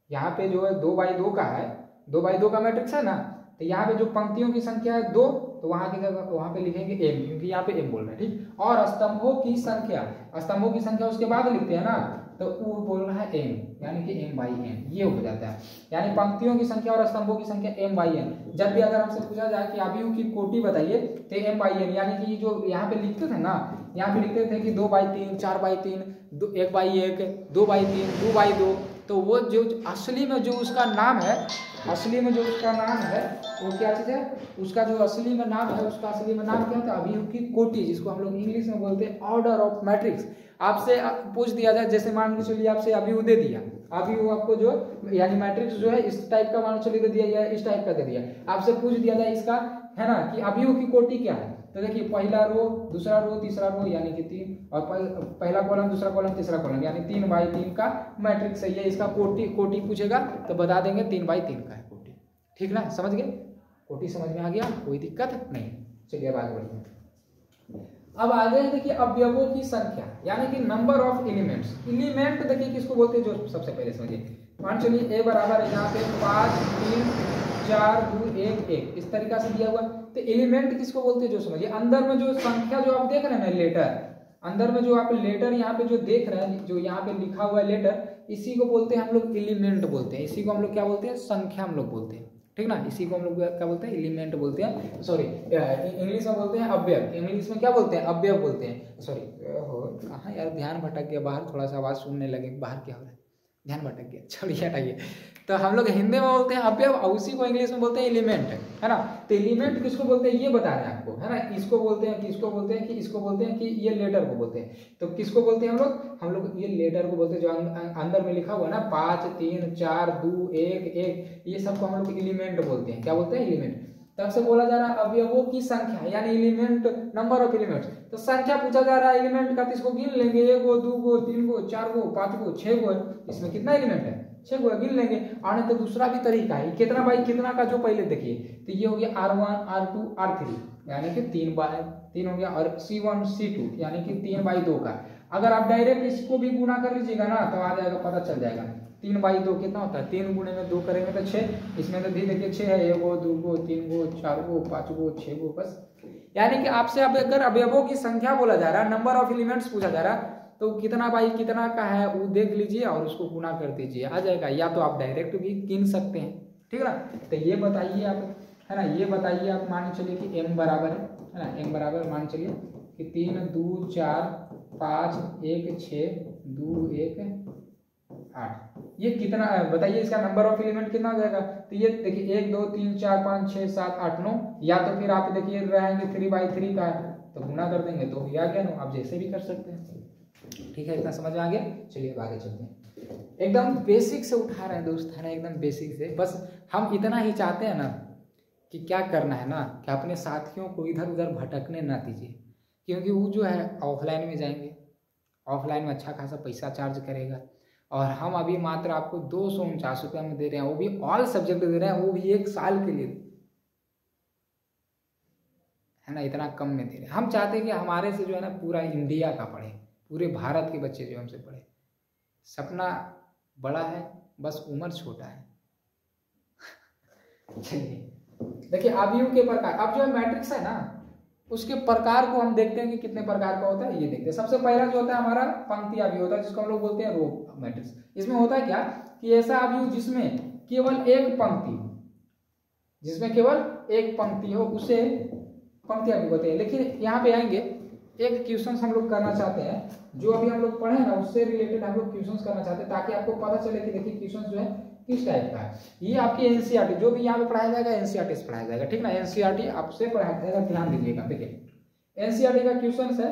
यहाँ पे जो है 2/2 का है, 2/2 का मैट्रिक्स है ना, तो यहाँ पे जो पंक्तियों की संख्या है 2, तो वहां की जगह वहां पे लिखेंगे m, क्योंकि यहाँ पे m बोल रहे हैं, ठीक। और स्तंभों की संख्या, स्तंभों की संख्या उसके बाद लिखते हैं ना, तो वो बोल रहा है m, यानी कि m/n, ये हो जाता है। यानी पंक्तियों की संख्या और स्तंभों की संख्या m/n। जब भी अगर हमसे पूछा जाए कि अवयव की कोटि बताइए, तो m/n, यानी कि जो यहाँ पे लिखते थे ना, यहाँ पे लिखते थे कि 2/3 4/3 1/1 2/3 2/2, तो वो जो असली में जो उसका नाम है, असली में जो उसका नाम है वो क्या चीज़ है, उसका जो असली में नाम है, उसका असली में नाम क्या होता है, अवयव की कोटि, जिसको हम लोग इंग्लिश में बोलते हैं ऑर्डर ऑफ मैट्रिक्स। आपसे पूछ दिया जाए, जैसे मान के चलिए आपसे अवयव दे दिया, अवयव आपको जो यानी मैट्रिक्स जो है इस टाइप का मान चलिए दे दिया या इस टाइप का दे दिया, आपसे पूछ दिया जाए इसका, है ना, कि अवयव की कोटि क्या है। तो देखिए पहला रो दूसरा रो तीसरा रो यानी कि 3, और पहला कॉलम दूसरा कॉलम तीसरा कॉलम, यानी 3/3 का मैट्रिक्स है ये। इसका कोटि पूछेगा तो बता देंगे 3/3 का है कोटि, ठीक ना, समझ गए, कोटि समझ में आ गया, कोई दिक्कत नहीं। चलिए अब आगे बढ़िए। अब आगे देखिए अवयवों की संख्या, यानी कि नंबर ऑफ एलिमेंट्स। एलिमेंट देखिए किसको बोलते हैं, जो सबसे पहले समझिए। मान चलिए a बराबर यहाँ पे 5 3 4 2 1 1 इस तरीका से दिया हुआ, तो एलिमेंट किसको बोलते हैं, जो समझिए। अंदर में जो संख्या जो आप देख रहे हैं ना, लेटर, अंदर में जो आप लेटर यहाँ पे जो देख रहे हैं, जो यहाँ पे लिखा हुआ है लेटर, इसी को बोलते हैं हम लोग एलिमेंट बोलते हैं। इसी को हम लोग क्या बोलते हैं, संख्या हम लोग बोलते हैं, ठीक ना। इसी को हम लोग क्या बोलते हैं, एलिमेंट बोलते हैं, सॉरी इंग्लिश में बोलते हैं अवयव, इंग्लिश में क्या बोलते हैं, अवयव बोलते हैं, सॉरी कहाँ यार ध्यान भटक गया, बाहर थोड़ा सा आवाज़ सुनने लगे, बाहर क्या हो रहा है, ध्यान भटक गया, छोड़िए हटाइए। तो हम लोग हिंदी में बोलते हैं अवयव और उसी को इंग्लिश में बोलते हैं एलिमेंट, है ना। तो एलिमेंट किसको बोलते हैं ये बता रहे हैं आपको, है ना। इसको बोलते हैं, किसको बोलते हैं, कि इसको बोलते हैं कि ये लेटर को बोलते हैं। तो किसको बोलते हैं हम लोग ये लेटर को बोलते हैं, जो अंदर में लिखा हुआ है ना 5 3 4 2 1 1, ये सबको हम लोग एलिमेंट बोलते हैं। क्या बोलते हैं, एलिमेंट। तब से बोला जा रहा है अवयवों की संख्या यानी एलिमेंट, नंबर ऑफ एलिमेंट्स। तो संख्या पूछा जा रहा है एलिमेंट का, तो इसको गिन लेंगे, 1 गो 2 गो 3 गो 4 गो 5 गो 6 गो है, इसमें कितना एलिमेंट है, 6 गो गिन लेंगे। और नहीं तो दूसरा भी तरीका है, कितना बाई कितना का जो पहले देखिए, तो ये हो गया R1 R2 R3 यानी कि 3 बाई 3 हो गया, और C1 C2 यानी कि 3 बाई 2 का। अगर आप डायरेक्ट इसको भी गुना कर लीजिएगा ना तो आ जाएगा, पता चल जाएगा। 3 बाई 2 कितना होता है, 3 गुणे में 2 करेंगे तो 6, इसमें तो भी देखिए 6 है, 1 गो 2 गो 3 गो 4 गो 5 गो 6 गो, बस। यानी कि आपसे अब अगर अवयवों की संख्या बोला जा रहा है, नंबर ऑफ एलिमेंट्स पूछा जा रहा है, तो कितना बाई कितना का है वो देख लीजिए और उसको गुना कर दीजिए, आ जाएगा। या तो आप डायरेक्ट भी गिन सकते हैं, ठीक है ना। तो ये बताइए आप, है ना, ये बताइए आप, मान चलिए कि m बराबर है ना, m बराबर मान चलिए कि 3 2 4 5 1 6 2 1 8, ये कितना है बताइए, इसका नंबर ऑफ एलिमेंट कितना हो जाएगा। तो ये देखिए 1 2 3 4 5 6 7 8 9, या तो फिर आप देखिए रहेंगे 3 बाई 3 का है तो गुना कर देंगे तो आ गया 9, आप जैसे भी कर सकते हैं, ठीक है। इतना समझ में आ गया, चलिए अब आगे चलते हैं। एकदम बेसिक से उठा रहे हैं दोस्त, है ना, एकदम बेसिक से। बस हम इतना ही चाहते हैं ना कि क्या करना है ना, कि अपने साथियों को इधर उधर भटकने ना दीजिए, क्योंकि वो जो है ऑफलाइन में जाएंगे, ऑफलाइन में अच्छा खासा पैसा चार्ज करेगा, और हम अभी मात्र आपको 249 रुपये में दे रहे हैं, वो भी ऑल सब्जेक्ट दे रहे हैं, वो भी 1 साल के लिए, है ना, इतना कम में दे रहे हैं। हम चाहते हैं कि हमारे से जो है ना पूरा इंडिया का पढ़े, पूरे भारत के बच्चे जो हमसे पढ़े। सपना बड़ा है, बस उम्र छोटा है। चलिए देखिए अवयव के प्रकार, अब जो मैट्रिक्स है ना उसके प्रकार को हम देखते हैं कि कितने प्रकार का होता है, ये देखते हैं। सबसे पहला जो होता है हमारा पंक्ति अवयव होता है, जिसको हम लोग बोलते हैं रो मैट्रिक्स। इसमें होता है क्या कि ऐसा अवयव जिसमें केवल एक पंक्ति, जिसमें केवल एक पंक्ति हो उसे पंक्ति अवयव बोलते हैं। लेकिन यहाँ पे आएंगे एक क्वेश्चन हम लोग करना चाहते हैं, जो अभी हम लोग पढ़े ना उससे रिलेटेड हम लोग क्वेश्चन करना चाहते हैं, ताकि आपको पता चले कि देखिए क्वेश्चन जो है किस टाइप का है। ये आपकी एनसीईआरटी जो भी यहाँ पे पढ़ाया जाएगा एनसीईआरटी से पढ़ाया जाएगा, ठीक ना। एनसीईआरटी आपसे पढ़ाया जाएगा, ध्यान दीजिएगा। देखिए एनसीईआरटी का क्वेश्चन है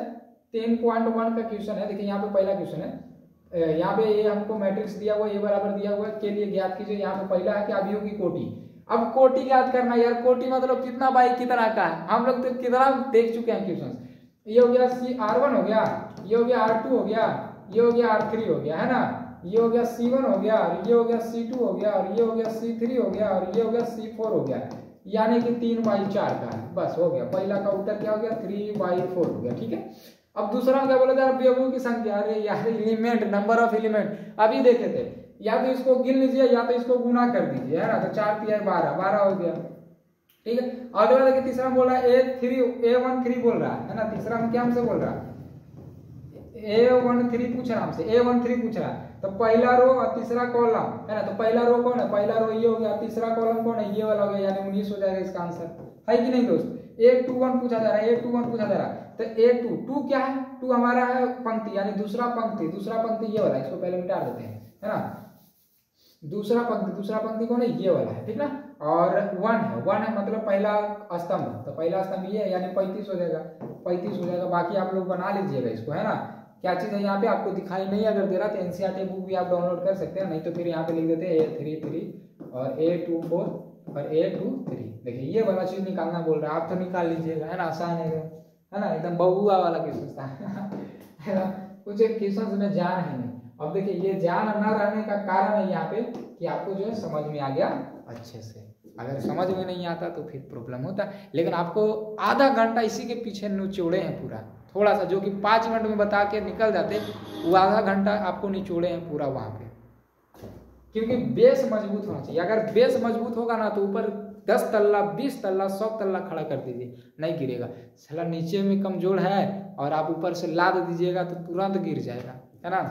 10.1 का क्वेश्चन है। देखिए यहाँ पे पहला क्वेश्चन है, यहाँ पे ये हमको मैट्रिक्स दिया हुआ है, ये बराबर दिया हुआ है, के लिए ज्ञात कीजिए। यहाँ पे पहला है कि अवयव की कोटि। अब कोटि ज्ञात करना यार, कोटि मतलब कितना बाई कितना का है, हम लोग तो कितना देख चुके हैं क्वेश्चन। ये हो गया R1 हो गया, ये हो गया R2 हो गया, ये हो गया R3 हो गया, है ना, ये हो गया C1 हो गया, और ये हो गया C2 हो गया, और ये हो गया C3 हो गया, और ये हो गया C4 हो गया, यानी कि 3/4 का है, बस हो गया। पहला का उत्तर क्या हो गया 3/4 हो गया, ठीक है। अब दूसरा क्या बोला जा रहा है, अवयवों की संख्या। अरे यार एलिमेंट, नंबर ऑफ एलिमेंट अभी देखे थे, या तो इसको गिन लीजिए या तो इसको गुना कर दीजिए, है ना। तो 4 3 12 हो गया, ठीक है। अगला देखिए तीसरा बोल रहा है A13 बोल रहा है ना। तीसरा में क्या हमसे बोल रहा है, A13 पूछ रहा हमसे, A13 पूछ रहा है। तो पहला रो और तीसरा कॉलम, है ना। तो पहला रो कौन है, पहला रो ये हो गया, तीसरा कॉलम कौन है, ये वाला हो गया, यानी 19 हो जाएगा इसका आंसर, है कि नहीं दोस्त। A21 पूछा जा रहा है, A21 पूछा जा रहा है। तो A2 क्या है, 2 हमारा है पंक्ति, यानी दूसरा पंक्ति ये वाला, इसको पहले मिटा देते हैं, है ना। दूसरा पंक्ति कौन है, ये वाला है, ठीक ना। और 1 है मतलब पहला स्तंभ, तो पहला स्तंभ ये है, यानी 35 हो जाएगा। बाकी आप लोग बना लीजिएगा इसको, है ना। क्या चीज है यहाँ पे आपको दिखाई नहीं अगर दे रहा तो एनसीईआरटी बुक भी आप डाउनलोड कर सकते हैं, नहीं तो फिर यहाँ पे लिख देते हैं A33 और A24 और A23। देखिए ये वाला चीज निकालना बोल रहा है, आप तो निकाल लीजिएगा, है ना, आसान है ना, एकदम बहुआ वाला क्वेश्चन था, है ना। कुछ क्वेश्चन में जान है नहीं। अब देखिए ये जान न रहने का कारण है यहाँ पे कि आपको जो है समझ में आ गया अच्छे से। अगर समझ में नहीं आता तो फिर प्रॉब्लम होता है। लेकिन आपको आधा घंटा इसी के पीछे निचोड़े हैं पूरा, थोड़ा सा जो कि 5 मिनट में बता के निकल जाते, वो आधा घंटा आपको निचोड़े हैं पूरा वहां पे, क्योंकि बेस मजबूत होना चाहिए। अगर बेस मजबूत होगा ना तो ऊपर 10 तल्ला 20 तल्ला 100 तल्ला खड़ा कर दीजिए, नहीं गिरेगा। साला नीचे में कमजोर है और आप ऊपर से लाद दीजिएगा तो तुरंत गिर जाएगा, है ना।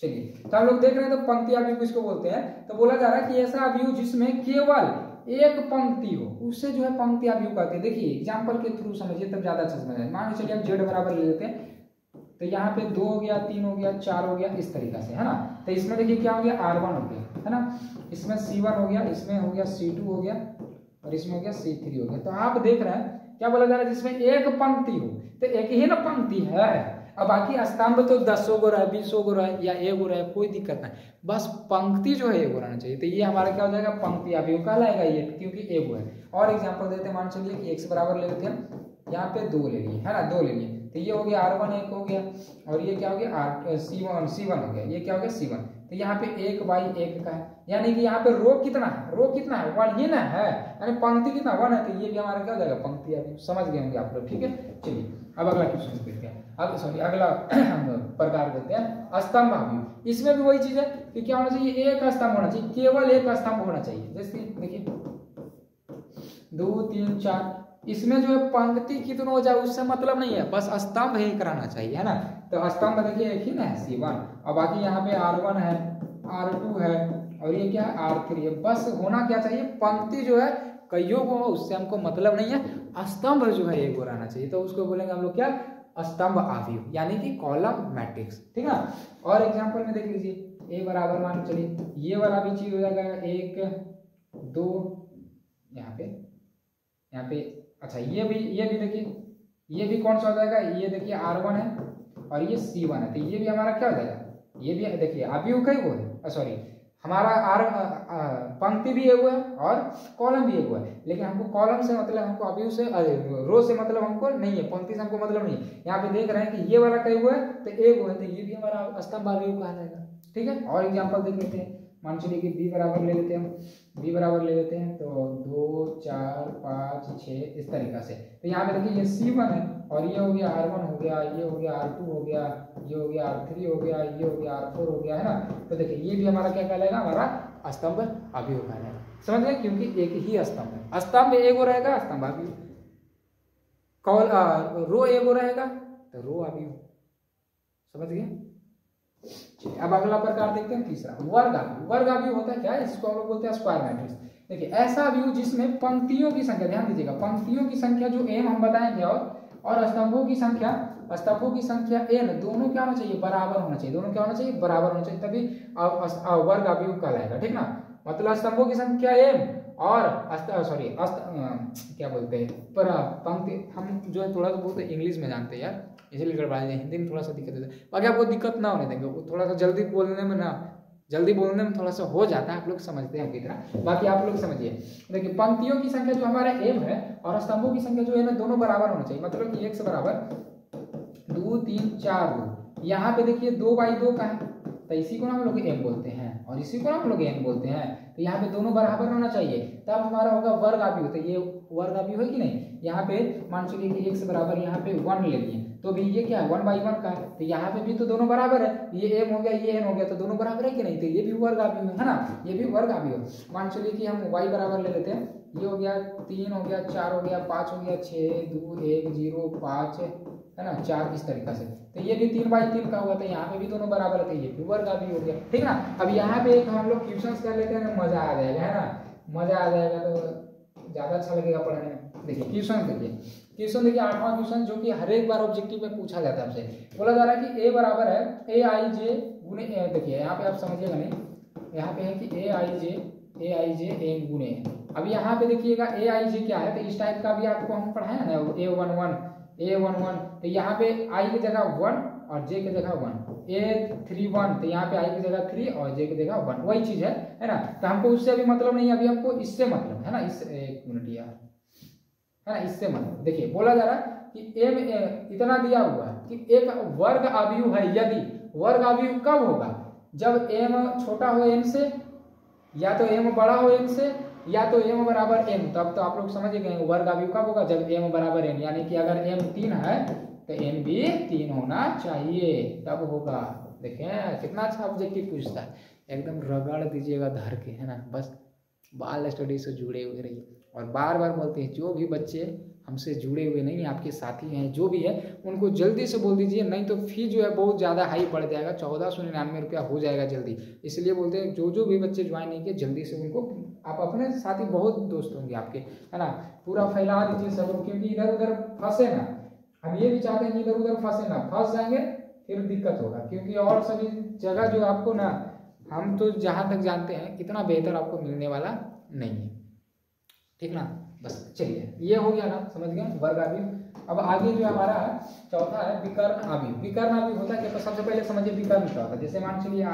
चलिए तो हम लोग देख रहे हैं, तो पंक्ति अवयव किसको बोलते हैं। तो बोला जा रहा है कि ऐसा अवयव जिसमें केवल एक पंक्ति हो, उससे जो है पंक्ति आप यूं कहते हैं। देखिए एग्जाम्पल के थ्रू समझिए तब ज्यादा अच्छा समझ आए। मान के चलिए हम जेड बराबर ले लेते हैं, तो यहाँ पे 2 हो गया, 3 हो गया, 4 हो गया, इस तरीका से, है ना। तो इसमें देखिए क्या हो गया, R1 हो गया, है ना, इसमें C1 हो गया, इसमें हो गया C2 हो गया, और इसमें हो गया C3 हो गया। तो आप देख रहे हैं क्या बोला जा रहा है, जिसमें एक पंक्ति हो, तो एक ही ना पंक्ति है। अब बाकी स्तंभ तो 10 गो रहा है, 20 गो रहा है, या 1 गो रहा है, कोई दिक्कत नहीं, बस पंक्ति जो है 1 गो रहना चाहिए। तो ये हमारा क्या हो जाएगा, पंक्ति अवयव कहलाएगा ये, क्योंकि 1 गो है। और एग्जाम्पल देते हैं, मान चलिए कि x बराबर ले लेते हैं, यहाँ पे 2 ले लिए, है ना, 2 ले लिए, तो ये हो गया R1 1 हो गया, और ये क्या हो गया C1 हो गया, ये क्या हो गया C1। तो यहाँ पे 1/1 का है, यानी कि यहाँ पे रो कितना है, रो कितना है, 1 ही ना है, यानी पंक्ति कितना 1 है। तो ये भी हमारा क्या हो जाएगा, पंक्ति। अभी समझ गए होंगे आप लोग, ठीक है। चलिए अब अगला क्वेश्चन देखते हैं। अब सॉरी अगला प्रकार देते हैं स्तंभ अवयव। इसमें भी वही चीज है कि क्या होना चाहिए, एक स्तंभ होना चाहिए, केवल एक स्तंभ होना चाहिए। जैसे देखिए 2 3 4, इसमें जो है पंक्ति कितना हो जाए उससे मतलब नहीं है, बस स्तंभ ही कराना चाहिए, है ना। तो स्तंभ देखिए एक ही ना है, C1, और बाकी यहाँ पे R1 है, R2 है, और ये क्या है, R3 है। बस होना क्या चाहिए, पंक्ति जो है कईयों को हो उससे हमको मतलब नहीं है, स्तंभ जो है एक रहना चाहिए। तो उसको बोलेंगे हम लोग क्या, स्तंभ अवयव, यानी कि कॉलम मैट्रिक्स, ठीक है। और एग्जांपल में देख लीजिए, A बराबर मान चलिए ये वाला भी चीज हो जाएगा 1 2, यहाँ पे अच्छा ये भी देखिए, ये भी कौन सा हो जाएगा, ये देखिए R1 है और ये C1 है, तो ये भी हमारा क्या हो जाएगा, ये भी देखिए अवयव कई वो है, सॉरी हमारा पंक्ति भी एगो है और कॉलम भी एगो है। लेकिन हमको कॉलम से मतलब, हमको अवयव से रो से मतलब हमको नहीं है, पंक्ति से हमको मतलब नहीं है। यहाँ पे देख रहे हैं कि ये वाला कई है तो एगो है, तो ये भी हमारा स्तंभ अवयव कहा जाएगा, ठीक है। और एग्जाम्पल देख लेते हैं, मान चलिए कि B बराबर ले लेते हैं, B बराबर ले लेते हैं, तो 2 4 5 6 इस तरीका से। तो यहाँ पे देखिए ये C1 है, और ये हो गया R1 हो गया, ये हो गया R2 हो गया, ये हो गया R3 हो गया, ये हो गया R4 हो गया, है ना। तो देखिए ये भी हमारा क्या कहलाएगा, हमारा स्तंभ अवयव कहलाएगा, समझ गए, क्योंकि एक ही स्तंभ है। स्तंभ एगो रहेगा, स्तंभ अवयव, रो एगो रहेगा तो रो अवयव, समझ गए। अब अगला प्रकार देखते हैं, तीसरा वर्ग अवयव। वर्ग अवयव होता है क्या, इसको हम लोग बोलते हैं स्क्वायर मैट्रिक्स। देखिए ऐसा अवयव जिसमें पंक्तियों की संख्या, ध्यान दीजिएगा, पंक्तियों की संख्या जो m हम बताएंगे, और स्तंभों की संख्या n, दोनों क्या होना चाहिए, बराबर होना चाहिए, दोनों क्या होना चाहिए, बराबर होना चाहिए, तभी वर्ग अवयव कहलाएगा, ठीक ना। मतलब स्तंभों की संख्या m और क्या बोलते हैं, पर पंक्ति, हम जो है थोड़ा सा बहुत इंग्लिश में जानते हैं यार, इसलिए गड़बड़ा जाए, हिंदी में थोड़ा सा दिक्कत होता है। बाकी आपको दिक्कत ना होने देंगे, वो थोड़ा सा जल्दी बोलने में थोड़ा सा हो जाता है, आप लोग समझते हैं कितना, बाकी आप लोग समझिए। देखिए पंक्तियों की संख्या जो हमारा m है और स्तंभों की संख्या जो है ना, दोनों बराबर होना चाहिए। मतलब कि x बराबर 2 3 4 2, यहाँ पे देखिए 2/2 का है, तो इसी को हम लोग m बोलते हैं और इसी को हम लोग n बोलते हैं। तो यहाँ पे दोनों बराबर होना चाहिए, तब हमारा होगा वर्ग अवयव। तो ये वर्ग अवयव है कि नहीं। यहाँ पे मान चलिए कि x बराबर यहाँ पे 1 ले लिए, तो भी ये क्या है, 1/1 का है, तो यहाँ पे भी तो दोनों बराबर है, ये m हो गया, ये n हो गया, तो दोनों बराबर है कि नहीं, तो ये भी वर्ग अवयव है ना, ये भी वर्ग अवयव। मान चलिए कि हम y बराबर ले लेते हैं, ये हो गया 3 हो गया, 4 हो गया, 5 हो गया, 6 2 1 0 5 है ना, 4 इस तरीका से। तो ये भी 3/3 का हुआ, तो यहाँ पे भी दोनों बराबर है, तो ये भी वर्ग अवयव हो गया, ठीक ना। अब यहाँ पे एक हम लोग क्वेश्चन कर लेते हैं, मजा आ जाएगा, है ना, मजा आ जाएगा, तो ज्यादा अच्छा लगेगा पढ़ने में। देखिए क्वेश्चन देखिए 8वां क्वेश्चन, जो कि हर एक बार ऑब्जेक्टिव में पूछा जाता है हमसे। बोला जा रहा है कि a बराबर है aij गुने, देखिए यहाँ पे आप समझिएगा नहीं, यहाँ पे है कि aij n गुने। अब यहाँ पे देखिएगा aij क्या है, तो इस टाइप का भी आपको हम पढ़ाए ना, a11, तो यहाँ पे i की जगह 1 और j की जगह 1, a31, तो यहाँ पे i की जगह 3 और j की जगह 1, वही चीज है ना। तो हमको उससे अभी मतलब नहीं है, अभी हमको इससे मतलब है ना, इस एक मिनट यार, है ना, इससे मतलब। देखिए बोला जा रहा है कि m इतना दिया हुआ है कि एक वर्ग अवयव है, यदि वर्ग अवयव कब होगा, जब m छोटा हो n से, या तो m बड़ा हो n से, या तो m बराबर n। तब तो आप लोग समझ गए वर्ग अवयव कब होगा, जब m बराबर n, यानी कि अगर m 3 है तो n भी 3 होना चाहिए, तब होगा। देखें कितना अच्छा ऑब्जेक्टिव पूछता है, एकदम रगड़ दीजिएगा धर के, है ना। बस बाल स्टडी से जुड़े हुए रहिए, और बार बार बोलते हैं जो भी बच्चे हमसे जुड़े हुए नहीं, आपके साथी हैं जो भी है उनको जल्दी से बोल दीजिए, नहीं तो फी जो है बहुत ज़्यादा हाई पड़ जाएगा, 1499 रुपया हो जाएगा जल्दी। इसलिए बोलते हैं जो भी बच्चे ज्वाइन नहीं किए जल्दी से उनको, आप अपने साथी बहुत दोस्त होंगे आपके, है ना, पूरा फैला दीजिए सब लोग, क्योंकि इधर उधर फंसे ना, हम ये भी चाहते हैं कि इधर उधर फंसे ना, फंस जाएंगे फिर दिक्कत होगा, क्योंकि और सभी जगह जो आपको ना, हम तो जहाँ तक जानते हैं इतना बेहतर आपको मिलने वाला नहीं है, ठीक ना। बस चलिए ये हो गया ना, समझ गए वर्ग अवयव। अब आगे जो हमारा चौथा है विकर्ण अवयव। विकर्ण अवयव होता है क्या, तो सबसे पहले समझिए विकर्ण क्या होता है। जैसे मान चलिए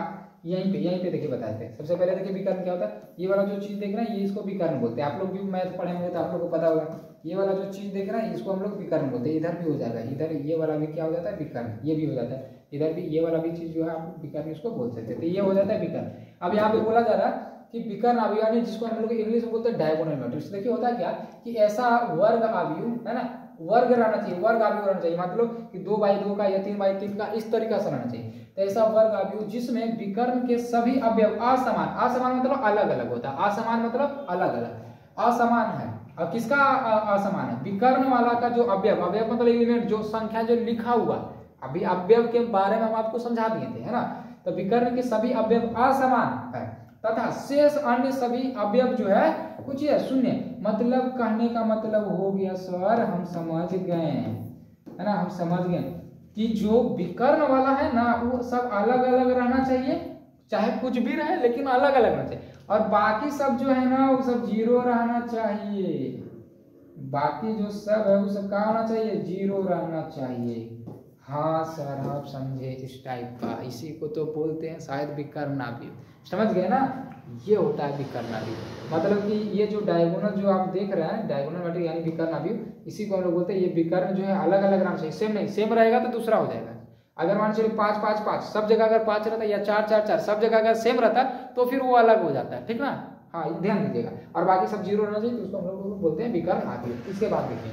यहीं पे देखिए बताते हैं। सबसे पहले देखिए विकर्ण क्या होता है, ये वाला जो चीज देख रहे हैं ये इसको विकर्ण बोलते हैं। आप लोग भी मैथ पढ़े होंगे तो आप लोग को पता होगा, ये वाला जो चीज देख रहे हैं इसको हम लोग विकर्ण बोलते हैं। इधर भी हो जाएगा, इधर ये वाला भी क्या हो जाता है विकर्ण, ये भी हो जाता है, इधर भी ये वाला भी चीज जो है आप विकर्ण इसको बोल सकते हैं, तो ये हो जाता है विकर्ण। अब यहाँ पे बोला जा रहा है कि विकर्ण अवयव यानी जिसको हम लोग इंग्लिश में बोलते हैं डायगोनल मैट्रिक्स। देखिए होता है क्या कि ऐसा वर्ग अवयव है ना, वर्ग रहना चाहिए, वर्ग अवयव रहना चाहिए, मतलब कि 2x2 का या 3x3 का इस तरीका से रहना चाहिए। तो ऐसा वर्ग अवयव जिसमें विकर्ण के सभी अवयव असमान, असमान मतलब अलग अलग होता है, असमान मतलब अलग अलग, असमान है। और किसका असमान है, विकर्ण वाला का जो अवयव, अवयव मतलब एलिमेंट, जो संख्या जो लिखा हुआ, अभी अवयव के बारे में हम आपको समझा दिए थे, है ना। तो विकर्ण के सभी अवयव असमान है तथा शेष अन्य सभी अवयव जो है कुछ है शून्य। मतलब कहने का मतलब हो गया सर, हम समझ गए, है ना, हम समझ गए कि जो विकर्ण वाला है ना वो सब अलग अलग रहना चाहिए, चाहे कुछ भी रहे लेकिन अलग अलग रहना चाहिए, और बाकी सब जो है ना वो सब जीरो रहना चाहिए। बाकी जो सब है वो सब क्या होना चाहिए, जीरो रहना चाहिए। हाँ सर आप समझे इस टाइप का, इसी को तो बोलते हैं शायद विकर्ण अवयव, समझ गए ना। ये होता है विकर्ण अवयव, मतलब कि ये जो डायगोनल जो आप देख रहे हैं डायगोनल मैट्रिक्स यानी विकर्ण अवयव, इसी को हम लोग बोलते हैं। ये विकर्ण जो है अलग अलग रहना चाहिए, सेम नहीं, सेम रहेगा तो दूसरा हो जाएगा। अगर मान चलिए 5 5 5 सब जगह अगर 5 रहता है, या 4 4 4 सब जगह अगर सेम रहता है तो फिर वो अलग हो जाता है, ठीक ना। हाँ ध्यान दीजिएगा, और बाकी सब जीरो रहना चाहिए, तो उसको हम लोग बोलते हैं विकर्ण अवयव। इसके बाद देखिए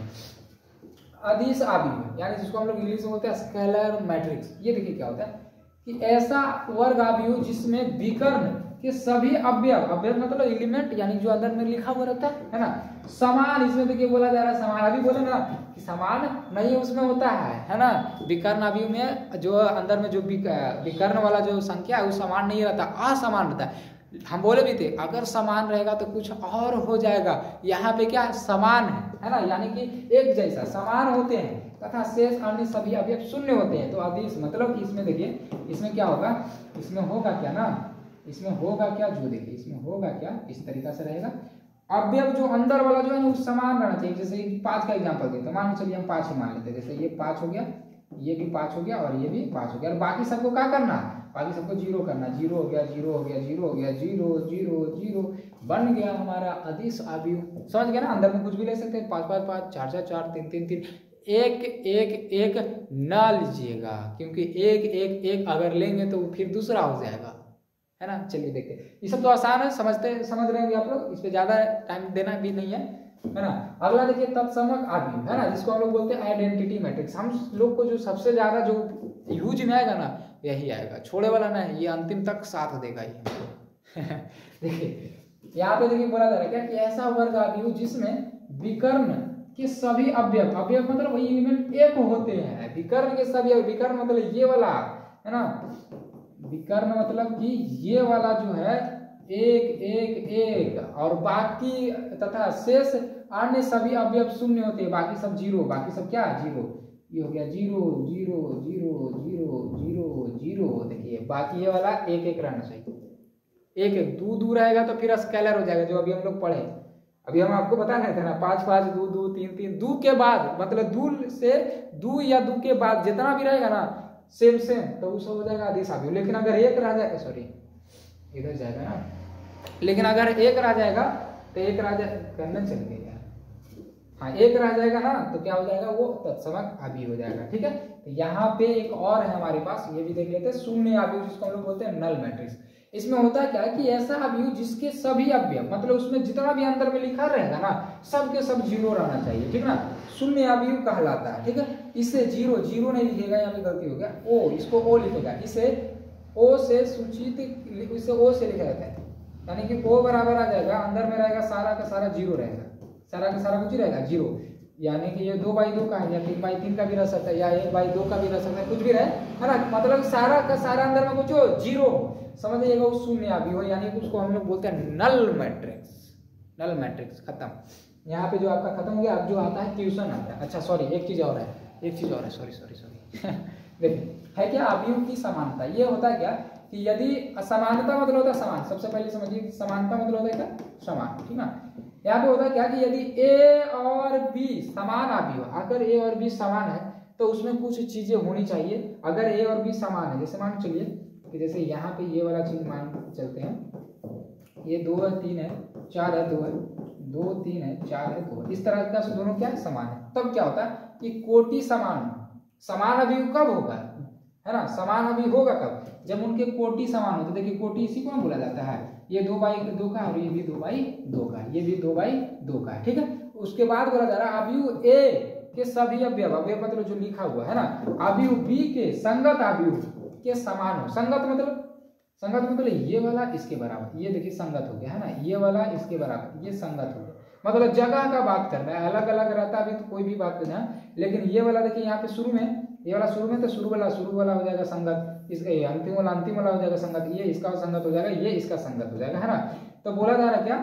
अदिश अवयव, यानी जिसको हम लोग इंग्लिश में बोलते हैं स्केलर मैट्रिक्स। ये देखिए क्या होता है कि ऐसा वर्ग अवयव जिसमें विकर्ण के सभी अवयव, अवयव मतलब एलिमेंट यानी जो अंदर में लिखा हुआ रहता है ना, समान। इसमें देखिए बोला जा रहा है समान, अभी बोले ना कि समान नहीं उसमें होता है ना। विकर्ण अवयव में जो अंदर में जो विकर्ण वाला जो संख्या है वो समान नहीं रहता, असमान रहता है। हम बोले भी थे अगर समान रहेगा तो कुछ और हो जाएगा, यहाँ पे क्या समान है ना, यानी कि एक जैसा समान होते हैं तथा शेष अन्य सभी अवयव शून्य होते हैं। तो अदिश मतलब इसमें देखिए इसमें क्या होगा, इसमें होगा क्या ना, इसमें होगा क्या, जो देखिए इसमें होगा क्या, इस तरीका से रहेगा। अवयव जो अंदर वाला जो है ना वो समान रहना चाहिए। जैसे 5 का एग्जांपल देते हैं, मान चलिए हम 5 ही मान लेते हैं, जैसे ये 5 हो गया, ये भी 5 हो गया और ये भी 5 हो गया, और बाकी सबको क्या करना, बाकी सबको जीरो करना। जीरो हो गया, जीरो हो गया, जीरो हो गया, जीरो जीरो जीरो, बन गया हमारा अदिश अवयव। समझ गया ना, अंदर में कुछ भी ले सकते हैं, 5 5 5 4 4 4 3 3 3, एक एक एक ना लीजिएगा, क्योंकि एक एक एक अगर लेंगे तो फिर दूसरा हो जाएगा, है ना। चलिए देखते हैं, ये सब तो आसान है, समझ रहे होंगे आप लोग, इस पे ज्यादा टाइम देना भी नहीं है ना। अगला देखिए तत्समक अवयव, है ना, जिसको हम लोग बोलते हैं आइडेंटिटी मैट्रिक्स। हम लोग को जो सबसे ज्यादा जो यूज में आएगा ना यही आएगा, छोड़े वाला नहीं, ये अंतिम तक साथ देगा ये। देखिए यहाँ पे देखिए बोला जा रहा है क्या कि ऐसा वर्ग अवयव जिसमें विकर्ण के सभी अवयव, अवयव मतलब वही एलिमेंट एक होते हैं, विकर्ण के सभी, विकर्ण मतलब ये वाला है ना, विकर्ण मतलब कि ये वाला जो है एक एक एक, और बाकी तथा शेष अन्य सभी अवयव शून्य होते हैं, बाकी सब जीरो, बाकी सब क्या जीरो। ये हो गया zero zero zero zero zero zero, देखिए बाकी ये वाला एक एक रहना चाहिए, एक एक दू दू रहेगा तो फिर स्केलर हो जाएगा, जो अभी हम लोग पढ़े। अभी हम आपको बता रहे थे ना 5 5 2 2 3 3, दू के बाद मतलब दू से दू या दू के बाद जितना भी रहेगा ना सेम सेम, तो वो सब हो जाएगा अदिश अवयव। लेकिन अगर एक रह जाएगा, सॉरी इधर जाएगा ना, लेकिन अगर एक रह जाएगा तो एक रह करना चल गया, हाँ एक रह जाएगा ना तो क्या हो जाएगा, वो तत्समक अवयव हो जाएगा, ठीक है। तो यहाँ पे एक और है हमारे पास, ये भी देख लेते हैं, शून्य अवयव, जिसको हम लोग बोलते हैं नल मैट्रिक्स। इसमें होता क्या है कि ऐसा अवयव जिसके सभी अवयव मतलब उसमें जितना भी अंदर में लिखा रहेगा ना सब के सब जीरो रहना चाहिए, ठीक ना, शून्य अवयव कहलाता है, ठीक है। इसे जीरो जीरो नहीं लिखेगा, यहाँ पे गलती हो गया, ओ इसको ओ लिखेगा, इसे ओ से सूचित, इसे ओ से लिखा जाता है, यानी कि ओ बराबर आ जाएगा, अंदर में रहेगा सारा का सारा जीरो रहेगा, सारा का सारा कुछ रहेगा जीरो, यानी कि ये 2/2 का है, या 3/3 का भी रह सकता है, या 1/2 का भी रह सकता है, कुछ भी रहे, है ना। मतलब सारा का सारा अंदर में कुछ हो, जीरो समझ लीजिएगा, वो शून्य आ भी हो, यानी कि उसको हम लोग बोलते हैं नल मैट्रिक्स। नल मैट्रिक्स खत्म। यहाँ पे जो आपका खत्म हो गया। अब जो आता है क्वेश्चन आता है। अच्छा सॉरी, एक चीज और है, सॉरी देखिए, है क्या अवयव की समानता। ये होता है क्या कि यदि असमानता मतलब होता है समान। सबसे पहले समझिए समानता मतलब होता है क्या, समान, ठीक ना। यहाँ पे होता है क्या कि यदि ए और बी समान अवयव, अगर ए और बी समान है तो उसमें कुछ चीजें होनी चाहिए। अगर ए और बी समान है, जैसे मान चलिए कि जैसे यहाँ पे ये वाला चीज मान चलते हैं, ये 2 है 3 है 4 है 2 है 2 3 है 4 है 2 है, इस तरह का दोनों क्या है, समान है। तब क्या होता है कि कोटि समान अवयव कब होगा, है ना। समान अवयव होगा कब, जब उनके कोटि समान होते। देखिए कोटि इसी को बोला जाता है, ये 2/2 का और ये भी 2/2 का, ये भी 2/2 का है, ठीक है। उसके बाद बोला जा रहा है अवयव ए के सभी अवयव, अवयव मतलब जो लिखा हुआ है ना, अवयव बी के संगत अवयव के समान हो। संगत मतलब ये वाला इसके बराबर, ये देखिए संगत हो गया, है ना। ये वाला इसके बराबर, ये संगत हो गया। मतलब जगह का बात कर रहा है, अलग अलग रहता अभी तो कोई भी बात नहीं है, लेकिन ये वाला देखिए यहाँ पे शुरू में, ये वाला शुरू में, तो शुरू वाला हो जाएगा संगत, इसका ये अंतिम वाला हो जाएगा संगत, ये इसका संगत हो जाएगा, ये इसका संगत हो जाएगा, है ना। तो बोला जा रहा है क्या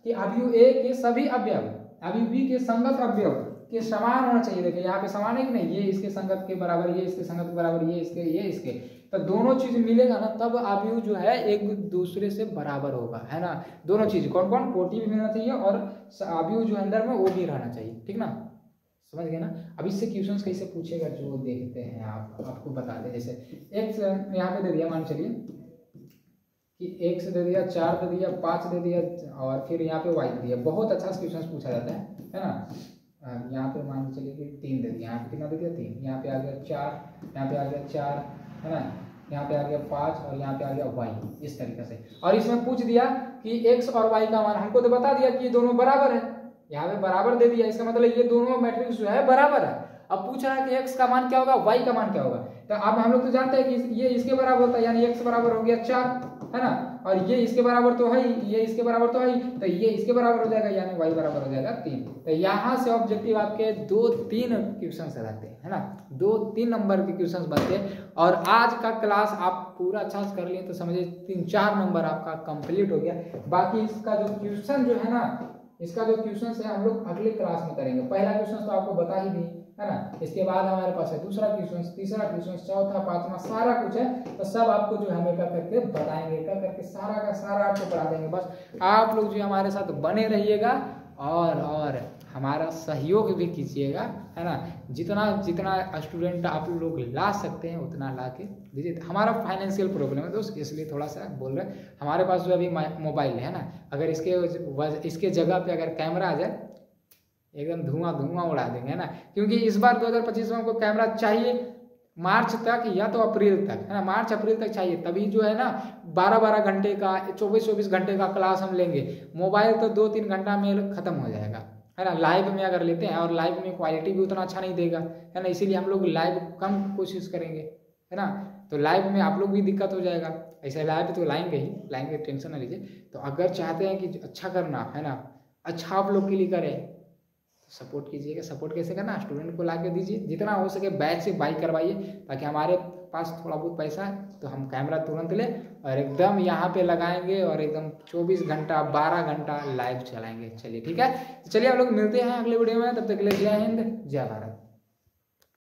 कि अवयव ए के सभी अवयव अवयव बी के संगत अवयव के समान होना चाहिए। देखिए यहाँ पे समान है कि नहीं, ये इसके संगत के बराबर, ये इसके संगत के बराबर, ये इसके, तो दोनों चीज मिलेगा ना, तब अवयव जो है एक दूसरे से बराबर होगा, है ना। दोनों चीज कौन कौन, कोटि भी मिलना चाहिए और अवयव जो अंदर में वो भी रहना चाहिए, ठीक ना। समझ गए ना। अब इससे क्वेश्चंस कैसे पूछेगा जो देखते हैं आपको बता दें। जैसे एक्स यहाँ पे दे दिया, मान चलिए कि एक्स दे दिया, 4 दे दिया, 5 दे दिया, और फिर यहाँ पे वाई दे दिया। बहुत अच्छा क्वेश्चन पूछा जाता है ना। यहाँ पे मान चलिए कि 3 दे दिया, यहाँ पे कितना दे दिया 3, यहाँ पे आ गया 4, यहाँ पे आ गया 4, है ना, यहाँ पे आ गया 5 और यहाँ पे आ गया वाई, इस तरीके से। और इसमें पूछ दिया कि एक्स और वाई का मान, हमको तो बता दिया कि ये दोनों बराबर है, यहाँ पे बराबर दे दिया, इसका मतलब ये दोनों मैट्रिक्स जो है बराबर है। अब पूछा है कि एक्स का मान क्या होगा, वाई का मान क्या होगा। तो अब हम लोग तो जानते हैं कि ये इसके बराबर होता है, यानी एक्स बराबर हो गया 4, है ना, और ये इसके बराबर तो है, ये इसके बराबर तो है, तो ये इसके बराबर हो जाएगा, यानी वाई बराबर हो जाएगा 3। तो यहाँ से ऑब्जेक्टिव आपके 2-3 क्वेश्चन रहते हैं, है ना, 2-3 नंबर के क्वेश्चन बनते हैं। और आज का क्लास आप पूरा अच्छा से कर लिए तो समझिए 3-4 नंबर आपका कंप्लीट हो गया। बाकी इसका जो क्वेश्चन जो है ना, इसका जो क्वेश्चन है हम लोग अगले क्लास में करेंगे। पहला क्वेश्चन तो आपको बता ही दी, है ना। इसके बाद हमारे पास है दूसरा क्वेश्चन, तीसरा क्वेश्चन, चौथा, पांचवा, सारा कुछ है। तो सब आपको जो है एक करके बताएंगे, एक करके सारा का सारा आपको पढ़ा देंगे। बस आप लोग जो हमारे साथ बने रहिएगा और हमारा सहयोग भी कीजिएगा, है ना। जितना स्टूडेंट आप लोग ला सकते हैं उतना ला के दीजिए। हमारा फाइनेंशियल प्रॉब्लम है दोस्त, इसलिए थोड़ा सा बोल रहे हैं। हमारे पास जो अभी मोबाइल है ना, अगर इसके जगह पे अगर कैमरा आ जाए, एकदम धुआं उड़ा देंगे, है ना। क्योंकि इस बार 2025 में हमको कैमरा चाहिए मार्च तक या तो अप्रैल तक, है ना, मार्च अप्रैल तक चाहिए। तभी जो है ना 12-12 घंटे का, 24-24 घंटे का क्लास हम लेंगे। मोबाइल तो 2-3 घंटा में खत्म हो जाएगा, है ना। लाइव में अगर लेते हैं और लाइव में क्वालिटी भी उतना अच्छा नहीं देगा, है ना, इसीलिए हम लोग लाइव कम कोशिश करेंगे, है ना। तो लाइव में आप लोग भी दिक्कत हो जाएगा, ऐसे लाइव तो लाएंगे, टेंशन ना लीजिए। तो अगर चाहते हैं कि अच्छा करना, है ना, अच्छा आप लोग के लिए करें, सपोर्ट कीजिएगा। सपोर्ट कैसे करना, स्टूडेंट को ला के दीजिए, जितना हो सके बैच से बाई करवाइए, ताकि हमारे पास थोड़ा बहुत पैसा है तो हम कैमरा तुरंत ले और एकदम यहाँ पे लगाएंगे और एकदम 24 घंटा 12 घंटा लाइव चलाएंगे। चलिए ठीक है, चलिए हम लोग मिलते हैं अगले वीडियो में, तब तक के लिए जय हिंद जय भारत।